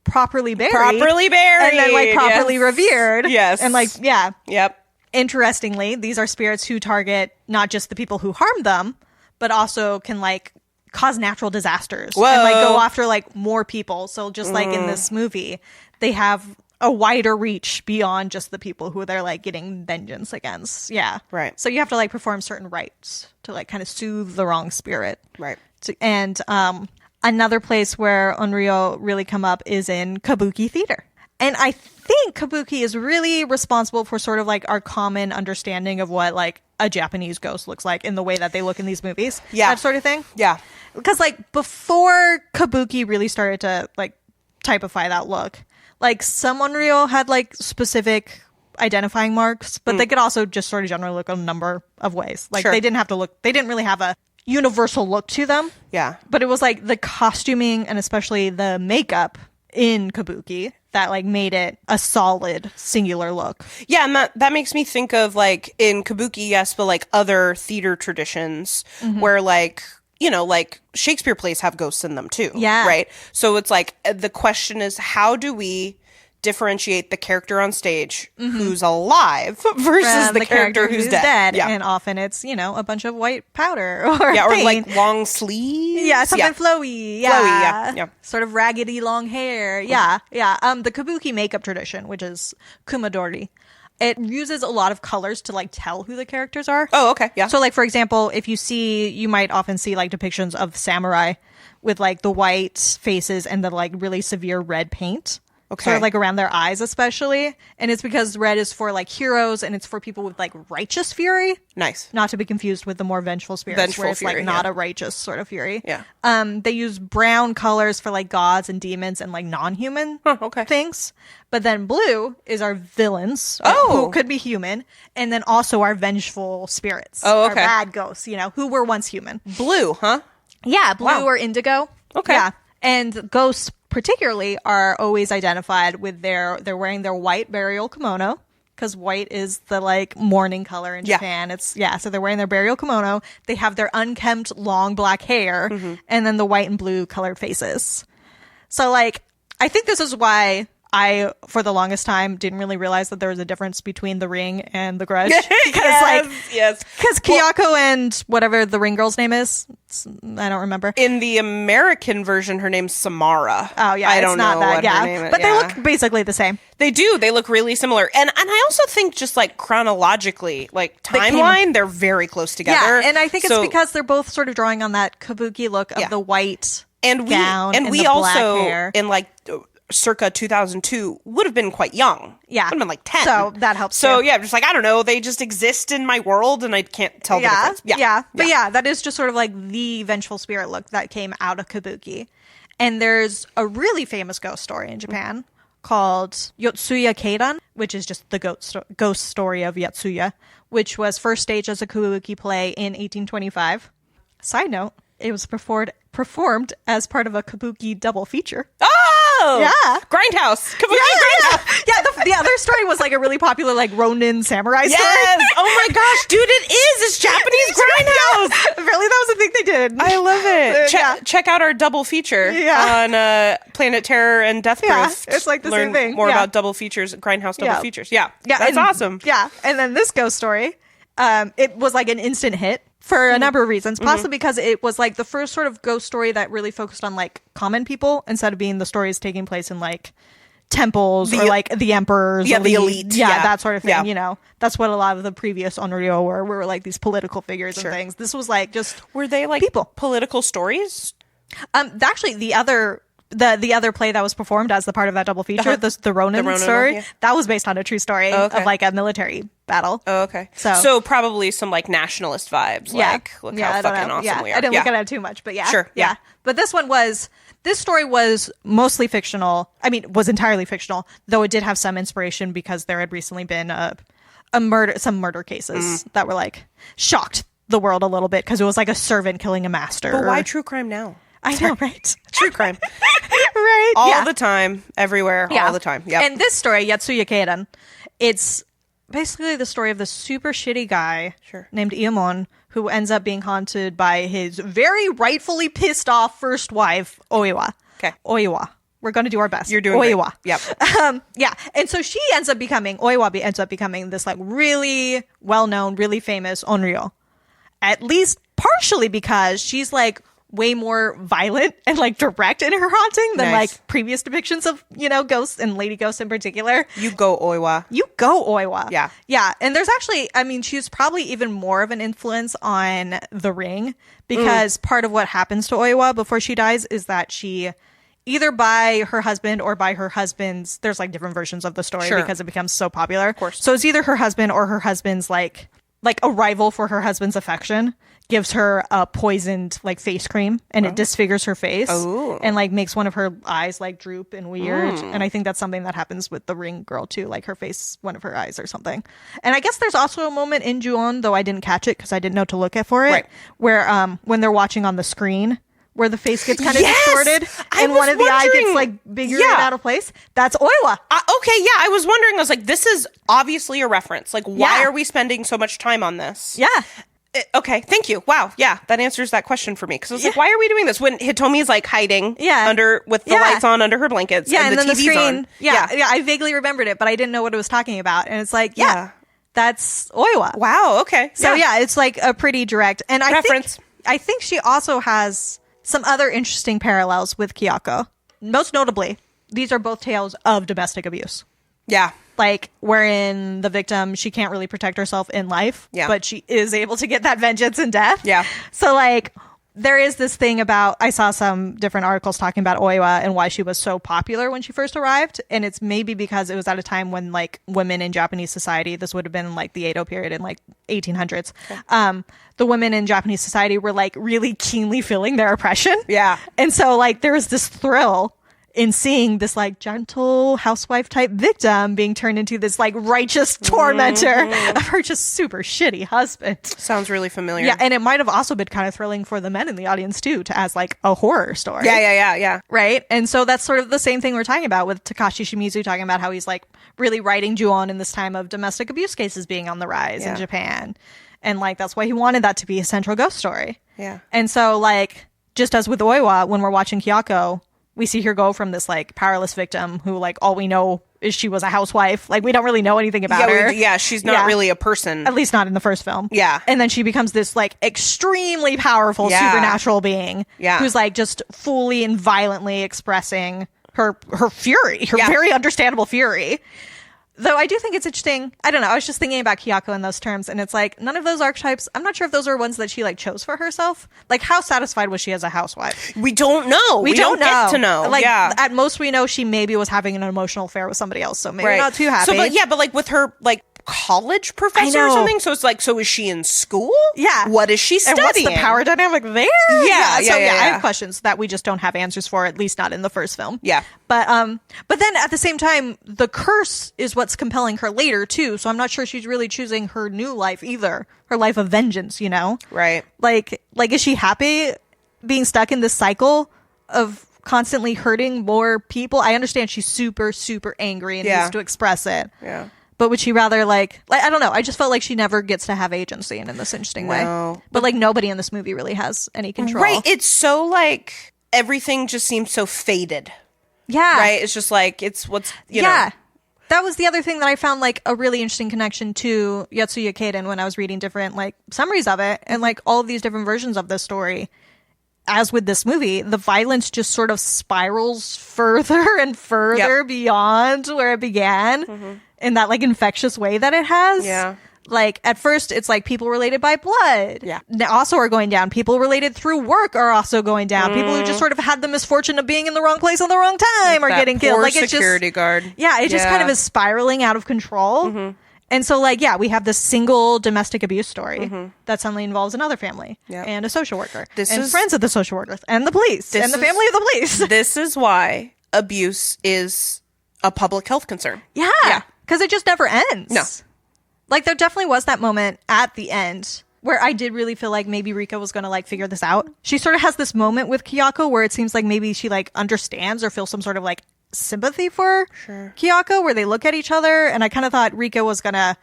properly buried. Properly buried. And then, like, properly revered. Yes. And, like, yeah. Yep. Interestingly, these are spirits who target not just the people who harmed them, but also can, like, cause natural disasters. Whoa. And like go after like more people. So just like in this movie, they have a wider reach beyond just the people who they're like getting vengeance against. Yeah. Right. So you have to like perform certain rites to like kind of soothe the wrong spirit. Right. And another place where onryo really come up is in kabuki theater. And I think kabuki is really responsible for sort of like our common understanding of what like a Japanese ghost looks like in the way that they look in these movies. Yeah. That sort of thing. Yeah. Because like before kabuki really started to like typify that look, like some onryo had like specific identifying marks, but they could also just sort of generally look a number of ways. Like they didn't really have a universal look to them. Yeah. But it was like the costuming and especially the makeup in kabuki that like made it a solid singular look. Yeah, and that makes me think of like in kabuki, yes, but like other theater traditions where like, you know, like Shakespeare plays have ghosts in them too. Yeah. Right. So it's like the question is, how do we differentiate the character on stage who's alive versus the character who's dead? Yeah. And often it's, you know, a bunch of white powder or or paint. like long sleeves. Yeah, something flowy. Yeah. Flowy, yeah. Sort of raggedy long hair. Yeah. Yeah. The kabuki makeup tradition, which is kumadori, it uses a lot of colors to like tell who the characters are. Oh, okay. Yeah. So like, for example, if you might often see like depictions of samurai with like the white faces and the like really severe red paint. Okay. Sort of like around their eyes especially. And it's because red is for like heroes and it's for people with like righteous fury. Nice. Not to be confused with the more vengeful spirits where it's fury, like not a righteous sort of fury. Yeah. They use brown colors for like gods and demons and like non-human things. But then blue is our villains who could be human. And then also our vengeful spirits. Oh, okay. Our bad ghosts, you know, who were once human. Blue, huh? Yeah, blue or indigo. Okay. Yeah. And ghosts particularly are always identified with they're wearing their white burial kimono because white is the like mourning color in Japan. It's so they're wearing their burial kimono. They have their unkempt long black hair, and then the white and blue colored faces. So like, I think this is why I, for the longest time, didn't really realize that there was a difference between the Ring and the Grudge. Because because Kyoko and whatever the Ring girl's name is, I don't remember. In the American version, her name's Samara. Oh yeah, I don't know what her name is. But they look basically the same. They do. They look really similar. And I also think just like chronologically, like timeline, they're very close together. Yeah, and I think it's because they're both sort of drawing on that kabuki look of the white gown and we the black also hair. In like circa 2002 would have been quite young. Yeah. Would have been like 10. So that helps. So too. yeah, just like, I don't know. They just exist in my world and I can't tell the difference. Yeah. But that is just sort of like the vengeful spirit look that came out of kabuki. And there's a really famous ghost story in Japan called Yotsuya Keidan, which is just the ghost story of Yotsuya, which was first staged as a kabuki play in 1825. Side note, it was performed as part of a kabuki double feature. Oh! Yeah. Grindhouse. Kabuki Grindhouse. Yeah, the other story was like a really popular like Ronin samurai story. Yes! Oh my gosh, dude, it is! It's Japanese Grindhouse! Apparently that was a thing they did. I love it. Check out our double feature on Planet Terror and Death Proof. It's like the same thing. More about double features, Grindhouse double features. Yeah, that's awesome. Yeah, and then this ghost story, it was like an instant hit. For a number of reasons, possibly because it was like the first sort of ghost story that really focused on like common people instead of being the stories taking place in like temples or like the emperors. Yeah, the elite. Yeah, that sort of thing. Yeah. You know, that's what a lot of the previous onryo were like these political figures and things. This was like just were they like people political stories? Actually, the other play that was performed as the part of that double feature, the Ronin story, that was based on a true story of like a military battle. Oh, okay. So probably some like nationalist vibes. Like, look how fucking awesome we are. I didn't look at it too much, but Sure. Yeah. But this story was mostly fictional. I mean, was entirely fictional, though it did have some inspiration because there had recently been some murder cases that were like shocked the world a little bit because it was like a servant killing a master. But why true crime now? I know, right? True crime. Right. All the time, everywhere, all the time. Yeah. And this story, Yotsuya Keidan, it's basically the story of the super shitty guy named Iemon who ends up being haunted by his very rightfully pissed off first wife, Oiwa. Okay. Oiwa. We're going to do our best. You're doing Oiwa. Great. Yep. Yeah. And so Oiwa ends up becoming this like really well-known, really famous onryo. At least partially because she's like way more violent and like direct in her haunting than like previous depictions of, ghosts and lady ghosts in particular. You go Oiwa. Yeah. Yeah. And there's actually, I mean, she's probably even more of an influence on The Ring because part of what happens to Oiwa before she dies is that she either by her husband or by her husband's, there's like different versions of the story because it becomes so popular. Of course. So it's either her husband or her husband's like a rival for her husband's affection gives her a poisoned like face cream and it disfigures her face and like makes one of her eyes like droop and weird. And I think that's something that happens with the Ring girl too, like her face, one of her eyes or something. And I guess there's also a moment in Ju-on, though I didn't catch it because I didn't know to look at for it, where when they're watching on the screen where the face gets kind of distorted and one of the eyes gets like bigger and out of place. That's Oiwa. Okay, yeah. I was wondering, I was like, this is obviously a reference. Like, why are we spending so much time on this? Yeah. Okay, thank you. Wow, yeah, that answers that question for me. Because I was like, why are we doing this? When Hitomi's like hiding with the lights on under her blankets and the TV's screen, on. Yeah, I vaguely remembered it, but I didn't know what it was talking about. And it's like, that's Oiwa. Wow, okay. So it's like a pretty direct. And reference. I think she also has some other interesting parallels with Kyoko. Most notably, these are both tales of domestic abuse. Yeah. Like, wherein the victim, she can't really protect herself in life, but she is able to get that vengeance in death. Yeah. So, like, there is this thing about, I saw some different articles talking about Oiwa and why she was so popular when she first arrived. And it's maybe because it was at a time when, like, women in Japanese society, this would have been, like, the Edo period in, like, 1800s. Okay. The women in Japanese society were, like, really keenly feeling their oppression. Yeah. And so, like, there was this thrill in seeing this like gentle housewife type victim being turned into this like righteous tormentor of her just super shitty husband. Sounds really familiar. Yeah, and it might have also been kind of thrilling for the men in the audience too, to as like a horror story. Yeah. Right? And so that's sort of the same thing we're talking about with Takashi Shimizu talking about how he's like really writing Ju-on in this time of domestic abuse cases being on the rise in Japan. And like that's why he wanted that to be a central ghost story. Yeah. And so like just as with Oiwa, when we're watching Kyoko, we see her go from this like powerless victim who like all we know is she was a housewife. Like we don't really know anything about her. She's not really a person. At least not in the first film. Yeah. And then she becomes this like extremely powerful supernatural being who's like just fully and violently expressing her fury, her very understandable fury. Though I do think it's interesting. I don't know. I was just thinking about Kyoko in those terms, and it's like none of those archetypes. I'm not sure if those are ones that she like chose for herself. Like, how satisfied was she as a housewife? We don't know. We don't get to know. Like, at most, we know she maybe was having an emotional affair with somebody else, so maybe not too happy. So, but like with her, like college professor or something. So it's like, so is she in school? Yeah. What is she studying? And what's the power dynamic there? Yeah. I have questions that we just don't have answers for, at least not in the first film. Yeah. But then at the same time, the curse is what's compelling her later too. So I'm not sure she's really choosing her new life either. Her life of vengeance, you know? Right. Like is she happy being stuck in this cycle of constantly hurting more people? I understand she's super, super angry and needs to express it. Yeah. But would she rather like I don't know. I just felt like she never gets to have agency in this interesting way. But like nobody in this movie really has any control. Right. It's so like everything just seems so faded. Yeah. Right. It's just like it's what's you know. That was the other thing that I found like a really interesting connection to Yotsuya Kaiden when I was reading different like summaries of it and like all of these different versions of this story. As with this movie, the violence just sort of spirals further and further beyond where it began in that like infectious way that it has. Yeah. Like at first it's like people related by blood. Yeah. Also are going down. People related through work are also going down. People who just sort of had the misfortune of being in the wrong place at the wrong time are getting killed. Like it's security guard. Yeah, it just kind of is spiraling out of control. And so, like, we have this single domestic abuse story that suddenly involves another family and a social worker and friends of the social workers and the police and the family of the police. This is why abuse is a public health concern. Yeah, because it just never ends. No. Like, there definitely was that moment at the end where I did really feel like maybe Rika was going to, like, figure this out. She sort of has this moment with Kyoko where it seems like maybe she, like, understands or feels some sort of, like, sympathy for Kyoko, where they look at each other, and I kind of thought Rika was gonna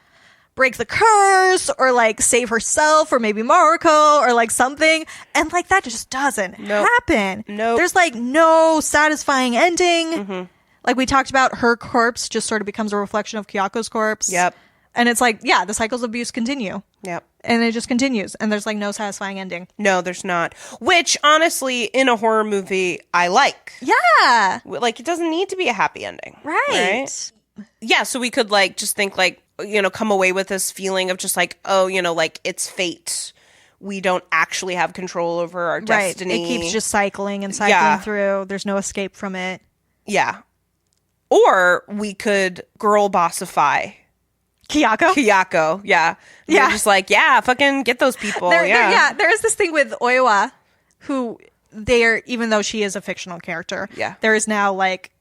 break the curse or like save herself or maybe Mariko or like something, and like that just doesn't happen. There's like no satisfying ending. Like we talked about, her corpse just sort of becomes a reflection of Kyoko's corpse. And it's like, the cycles of abuse continue. And it just continues. And there's like no satisfying ending. No, there's not. Which, honestly, in a horror movie, I like. Yeah. Like, it doesn't need to be a happy ending. Right. Yeah, so we could like just think like, you know, come away with this feeling of just like, oh, you know, like it's fate. We don't actually have control over our destiny. It keeps just cycling and cycling through. There's no escape from it. Yeah. Or we could girl bossify Kyoko. Yeah. They're just like, fucking get those people. There is this thing with Oiwa, who even though she is a fictional character, there is now like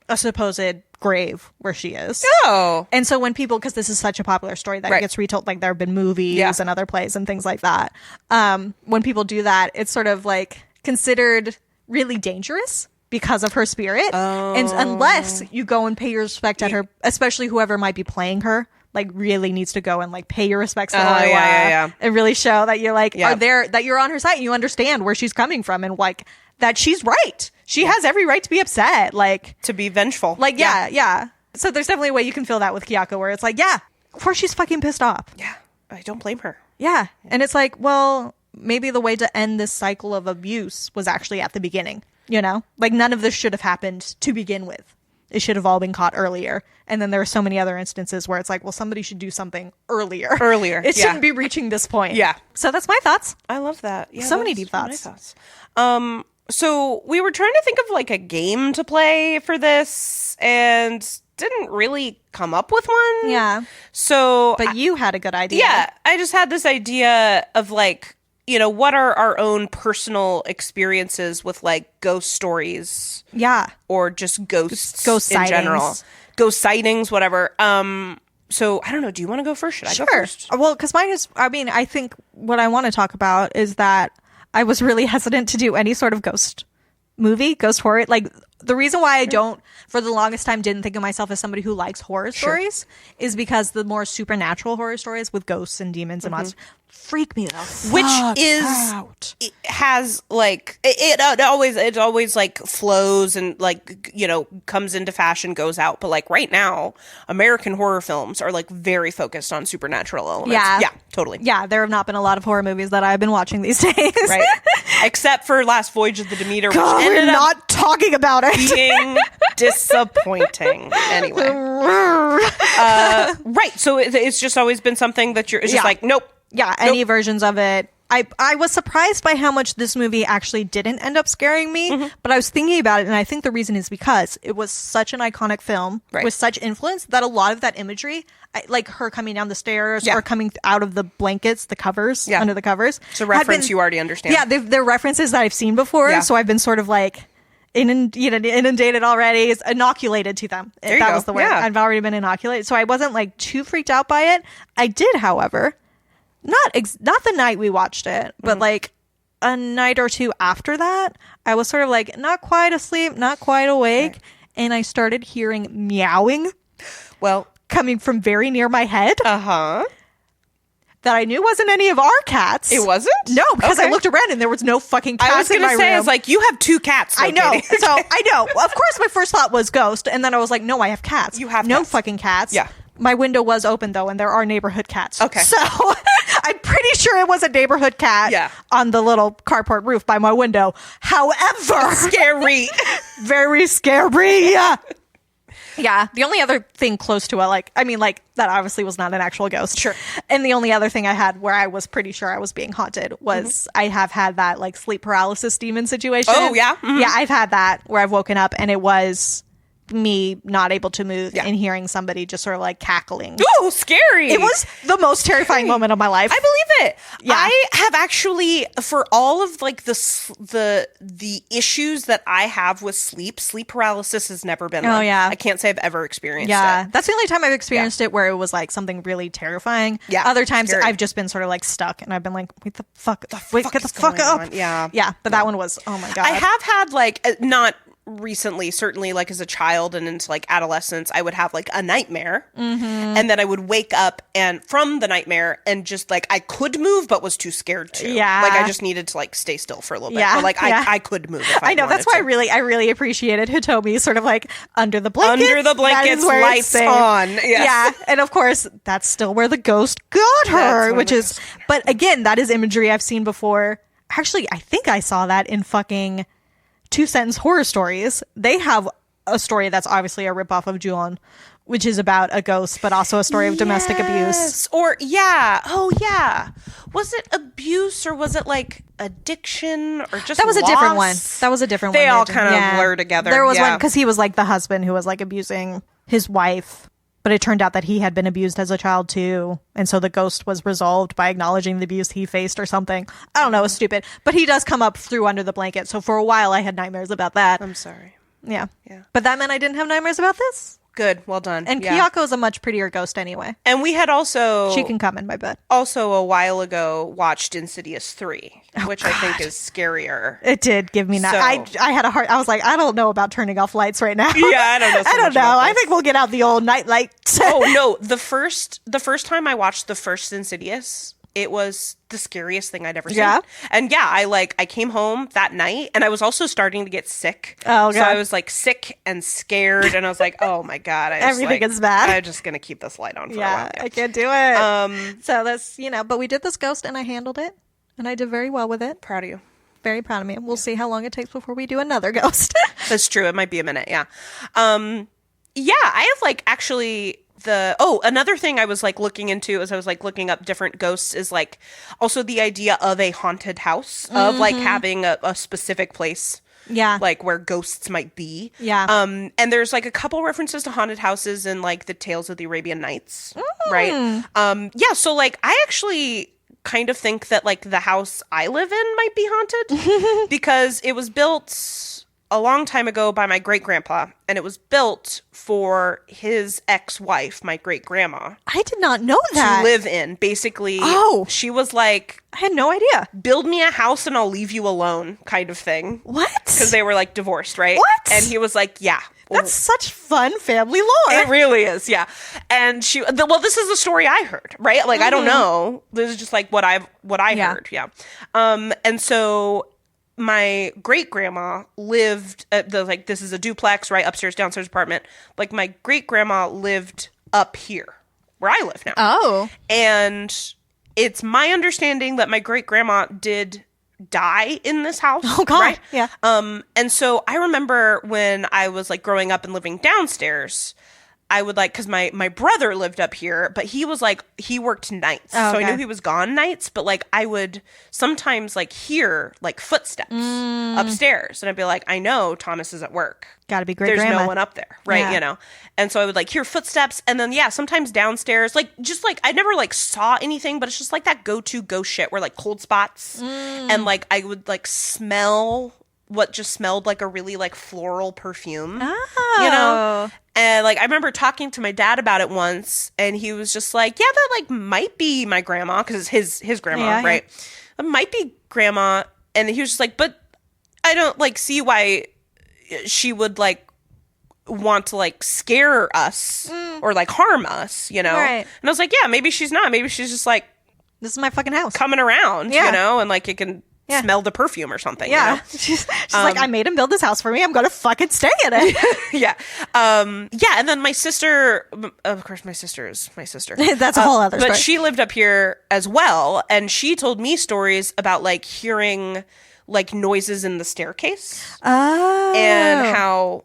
a supposed grave where she is. Oh. And so when people, because this is such a popular story that gets retold, like there have been movies and other plays and things like that. When people do that, it's sort of like considered really dangerous because of her spirit. And unless you go and pay your respect at her, especially whoever might be playing her, like really needs to go and like pay your respects to Oiwa and really show that you're like are there, that you're on her side and you understand where she's coming from and like that she's right. She has every right to be upset, like to be vengeful. Like So there's definitely a way you can feel that with Kyoko, where it's like of course she's fucking pissed off. Yeah, I don't blame her. Yeah, and it's like, well, maybe the way to end this cycle of abuse was actually at the beginning. You know, like none of this should have happened to begin with. It should have all been caught earlier. And then there are so many other instances where it's like, well, somebody should do something earlier. It shouldn't be reaching this point. Yeah. So that's my thoughts. I love that. Yeah, so many deep thoughts. So we were trying to think of like a game to play for this and didn't really come up with one. Yeah. So But you had a good idea. Yeah. I just had this idea of like, what are our own personal experiences with like ghost stories? Yeah. Or just ghosts Ghost in sightings. general. Ghost sightings, whatever. So I don't know. Do you want to go first? Should I go first? Well, because mine is, I think what I want to talk about is that I was really hesitant to do any sort of ghost movie, ghost horror. Like, the reason why I don't, for the longest time, didn't think of myself as somebody who likes horror stories is because the more supernatural horror stories with ghosts and demons and monsters freak me the Which fuck is out. It has like it always like flows and like comes into fashion, goes out, but like right now American horror films are like very focused on supernatural elements. Yeah, totally. Yeah, there have not been a lot of horror movies that I've been watching these days. Right. Except for Last Voyage of the Demeter, God, which ended we're up not talking about it. being disappointing. Anyway. Right. So it's just always been something that it's just like, nope. Yeah, any versions of it. I was surprised by how much this movie actually didn't end up scaring me, but I was thinking about it, and I think the reason is because it was such an iconic film with such influence that a lot of that imagery, like her coming down the stairs or coming out of the blankets, the covers, under the covers. It's a reference you already understand. Yeah, they're references that I've seen before, so I've been sort of like inundated already, inoculated to them. If that was the word. Yeah. I've already been inoculated, so I wasn't like too freaked out by it. I did, however, not the night we watched it, but like a night or two after that, I was sort of like not quite asleep, not quite awake, and I started hearing meowing. Well, coming from very near my head. That I knew wasn't any of our cats. It wasn't? No, because I looked around and there was no fucking cats. I was going to say, it's like, you have 2 cats. I know. Katy. So I know. Of course, my first thought was ghost, and then I was like, no, I have cats. You have no cats. fucking cats. Yeah. My window was open though, and there are neighborhood cats. Okay. So I'm pretty sure it was a neighborhood cat on the little carport roof by my window. However, scary. Very scary. Yeah. The only other thing close to it, that obviously was not an actual ghost. Sure. And the only other thing I had where I was pretty sure I was being haunted was I have had that like sleep paralysis demon situation. Oh, yeah? Mm-hmm. Yeah, I've had that where I've woken up and it was me not able to move and hearing somebody just sort of like cackling. Ooh, scary. It was the most terrifying moment of my life. I believe it. Yeah. I have actually, for all of like the issues that I have with sleep paralysis has never been one. Yeah. I can't say I've ever experienced Yeah. it. That's the only time I've experienced it where it was like something really terrifying. Yeah. Other times Scary. I've just been sort of like stuck and I've been like, wait the fuck, get the is fuck going up. on? Yeah. Yeah. But that one was, oh my God. I have had like, not recently, certainly like as a child and into like adolescence, I would have like a nightmare and then I would wake up and from the nightmare and just like I could move but was too scared to. Yeah. Like I just needed to like stay still for a little bit. Yeah. But like Yeah. I could move if I know. That's why I really appreciated Hitomi sort of like under the blankets. Under the blankets, that is where it's lights safe. on. Yes. Yeah. And of course, that's still where the ghost got her, which is, but again, that is imagery I've seen before. Actually, I think I saw that in fucking Two Sentence Horror Stories. They have a story that's obviously a ripoff of Ju-on, which is about a ghost, but also a story of domestic abuse. Or was it abuse or was it like addiction or just That was a different one. loss? That was a different They one. all kind of blur together. There was one because he was like the husband who was like abusing his wife, but it turned out that he had been abused as a child too, and so the ghost was resolved by acknowledging the abuse he faced or something. I don't know, it's stupid, but he does come up through under the blanket. So for a while, I had nightmares about that. I'm sorry. Yeah. But that meant I didn't have nightmares about this. Good. Well done. And Kyoko is a much prettier ghost anyway. And we had also... She can come in my bed. Also, a while ago, watched Insidious 3, which I think is scarier. It did give me that. So- I had a heart. I was like, I don't know about turning off lights right now. Yeah, I don't know. I don't know. I think we'll get out the old night light. Oh, no. The first time I watched the first Insidious, it was the scariest thing I'd ever seen. Yeah? And yeah, I came home that night and I was also starting to get sick. Oh, God. So I was like sick and scared and I was like, oh my God. Everything is bad. I'm just going to keep this light on for a Yeah, while. I can't do it. So that's, but we did this ghost and I handled it and I did very well with it. Proud of you. Very proud of me. We'll see how long it takes before we do another ghost. That's true. It might be a minute. Yeah. Yeah, I have like actually another thing I was like looking into as I was like looking up different ghosts is like also the idea of a haunted house of like having a specific place. Yeah. Like where ghosts might be. Yeah. And there's like a couple references to haunted houses in like the Tales of the Arabian Nights. Right. Yeah. So like I actually kind of think that like the house I live in might be haunted because it was built a long time ago by my great-grandpa, and it was built for his ex-wife, my great-grandma. I did not know that. To live in. Basically, she was like, I had no idea. Build me a house and I'll leave you alone kind of thing. What? Because they were like divorced, right? What? And he was like, yeah. That's such fun family lore. It really is, yeah. And this is the story I heard, right? Like, I don't know. This is just like what I heard, yeah. And so my great grandma lived at this is a duplex, right? Upstairs, downstairs apartment. Like, my great grandma lived up here where I live now. Oh. And it's my understanding that my great grandma did die in this house. Oh God. Right? Yeah. And so I remember when I was like growing up and living downstairs, I would like, because my brother lived up here, but he was like, he worked nights. Oh, so okay. I knew he was gone nights, but like I would sometimes like hear like footsteps upstairs. And I'd be like, I know Thomas is at work. Gotta be great There's grandma. no one up there, right? Yeah. You know? And so I would like hear footsteps. And then, yeah, sometimes downstairs, like just like I never like saw anything, but it's just like that go-to ghost shit where like cold spots. And like I would like smell what just smelled like a really like floral perfume, you know? And like I remember talking to my dad about it once, and he was just like, yeah, that like might be my grandma, because it's his grandma, Yeah, right? It might be grandma. And he was just like, but I don't like see why she would like want to like scare us or like harm us, you know? Right. And I was like, yeah, maybe she's not. Maybe she's just like This is my fucking house. coming around, Yeah. you know? And like it can Yeah. smell the perfume or something. Yeah. You know? She's like, I made him build this house for me. I'm going to fucking stay in it. Yeah. Yeah. And then my sister, of course, my sister is my sister. That's a whole other story. But she lived up here as well. And she told me stories about like hearing like noises in the staircase. Oh. And how.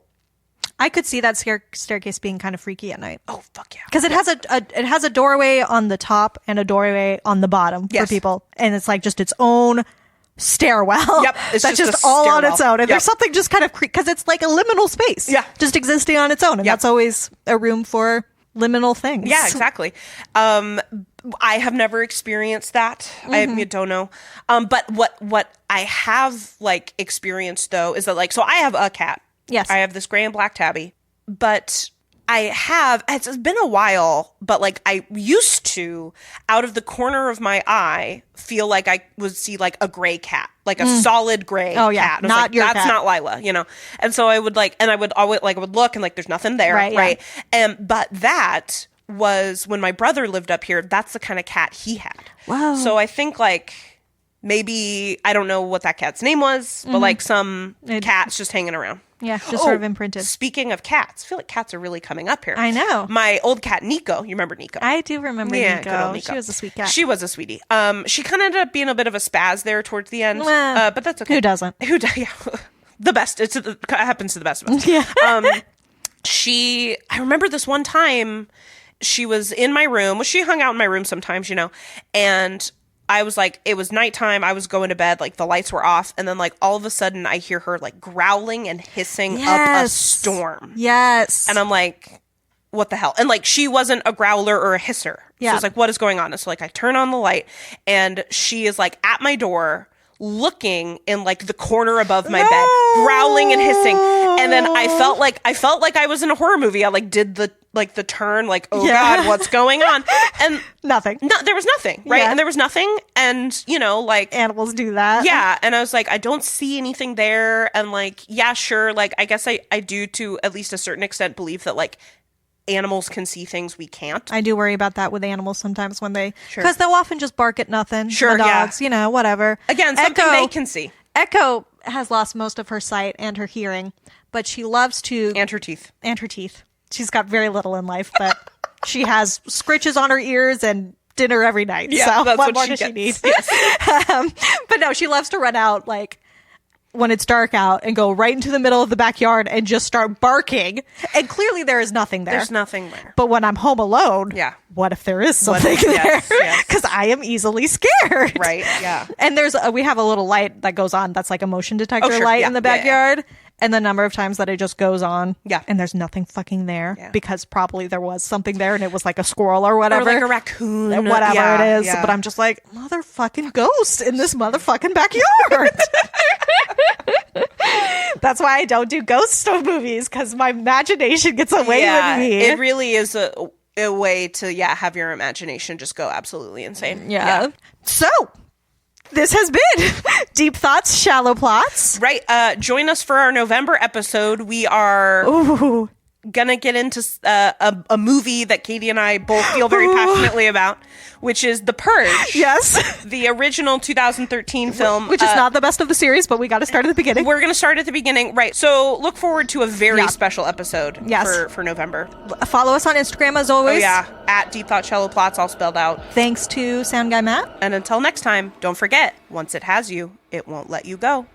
I could see that staircase being kind of freaky at night. Oh, fuck yeah. Because it has a doorway on the top and a doorway on the bottom Yes. for people. And it's like just its own stairwell. Yep, it's that's just just a all on stairwell. its own. And Yep. there's something just kind of because it's like a liminal space. Yeah. Just existing on its own. And Yep. that's always a room for liminal things. Yeah, exactly. I have never experienced that. I don't know. But what I have like experienced though is that like, so I have a cat. Yes. I have this gray and black tabby, but it's been a while, but like I used to, out of the corner of my eye, feel like I would see like a gray cat, like a solid gray Oh, yeah. cat. And I was Not like, your that's cat. not Lila, you know? And so I would like, and I would always like, I would look and like, there's nothing there. Right, Right. yeah. But that was when my brother lived up here. That's the kind of cat he had. Wow. So I think like, maybe, I don't know what that cat's name was, but like some cat's just hanging around. Yeah, just sort of imprinted. Speaking of cats, I feel like cats are really coming up here. I know. My old cat, Nico. You remember Nico? I do remember good old Nico. She was a sweet cat. She was a sweetie. She kind of ended up being a bit of a spaz there towards the end. Well, but that's okay. who doesn't? Yeah. The best. It happens to the best of us. Yeah. I remember this one time she was in my room. Well, she hung out in my room sometimes, you know, and I was like, it was nighttime. I was going to bed. Like the lights were off. And then like all of a sudden I hear her like growling and hissing up a storm. Yes. And I'm like, what the hell? And like, she wasn't a growler or a hisser. Yeah. So I was like, what is going on? And so like, I turn on the light and she is like at my door looking in like the corner above my bed, growling and hissing. And then I felt like I was in a horror movie. I like did the turn, like, oh God, what's going on? And nothing. no, there was nothing, right? Yeah. And there was nothing. And, you know, like, Animals do that. yeah. And I was like, I don't see anything there. And like, yeah, sure. Like, I guess I do to at least a certain extent believe that like animals can see things we can't. I do worry about that with animals sometimes when they, Sure. because they'll often just bark at nothing. Sure, the dogs, you know, whatever. Again, something they can see. Echo has lost most of her sight and her hearing, but she loves to And her teeth. and her teeth. She's got very little in life, but she has scritches on her ears and dinner every night. Yeah, so that's what what more she does she need? gets. But no, she loves to run out like when it's dark out and go right into the middle of the backyard and just start barking. And clearly there is nothing there. There's nothing there. But when I'm home alone, Yeah. what if there is something if- there? yes. Because I am easily scared. Right. Yeah. And we have a little light that goes on that's like a motion detector Oh, sure. light Yeah. in the Yeah, yeah. backyard. And the number of times that it just goes on. Yeah. And there's nothing fucking there. Yeah. Because probably there was something there and it was like a squirrel or whatever. Or like a raccoon. Whatever Yeah, it is. yeah. But I'm just like, motherfucking ghost in this motherfucking backyard. That's why I don't do ghost movies, because my imagination gets away with me. It really is a way to, have your imagination just go absolutely insane. Yeah. So, this has been Deep Thoughts, Shallow Plots. Right. Join us for our November episode. We are gonna get into a movie that Katie and I both feel very passionately about, which is The Purge. Yes. The original 2013 film. Which is not the best of the series, but we got to start at the beginning. We're going to start at the beginning. Right. So look forward to a very special episode for November. Follow us on Instagram as always. Oh, yeah. At Deep Thought Shallow Plots, all spelled out. Thanks to Sound Guy Matt. And until next time, don't forget, once it has you, it won't let you go.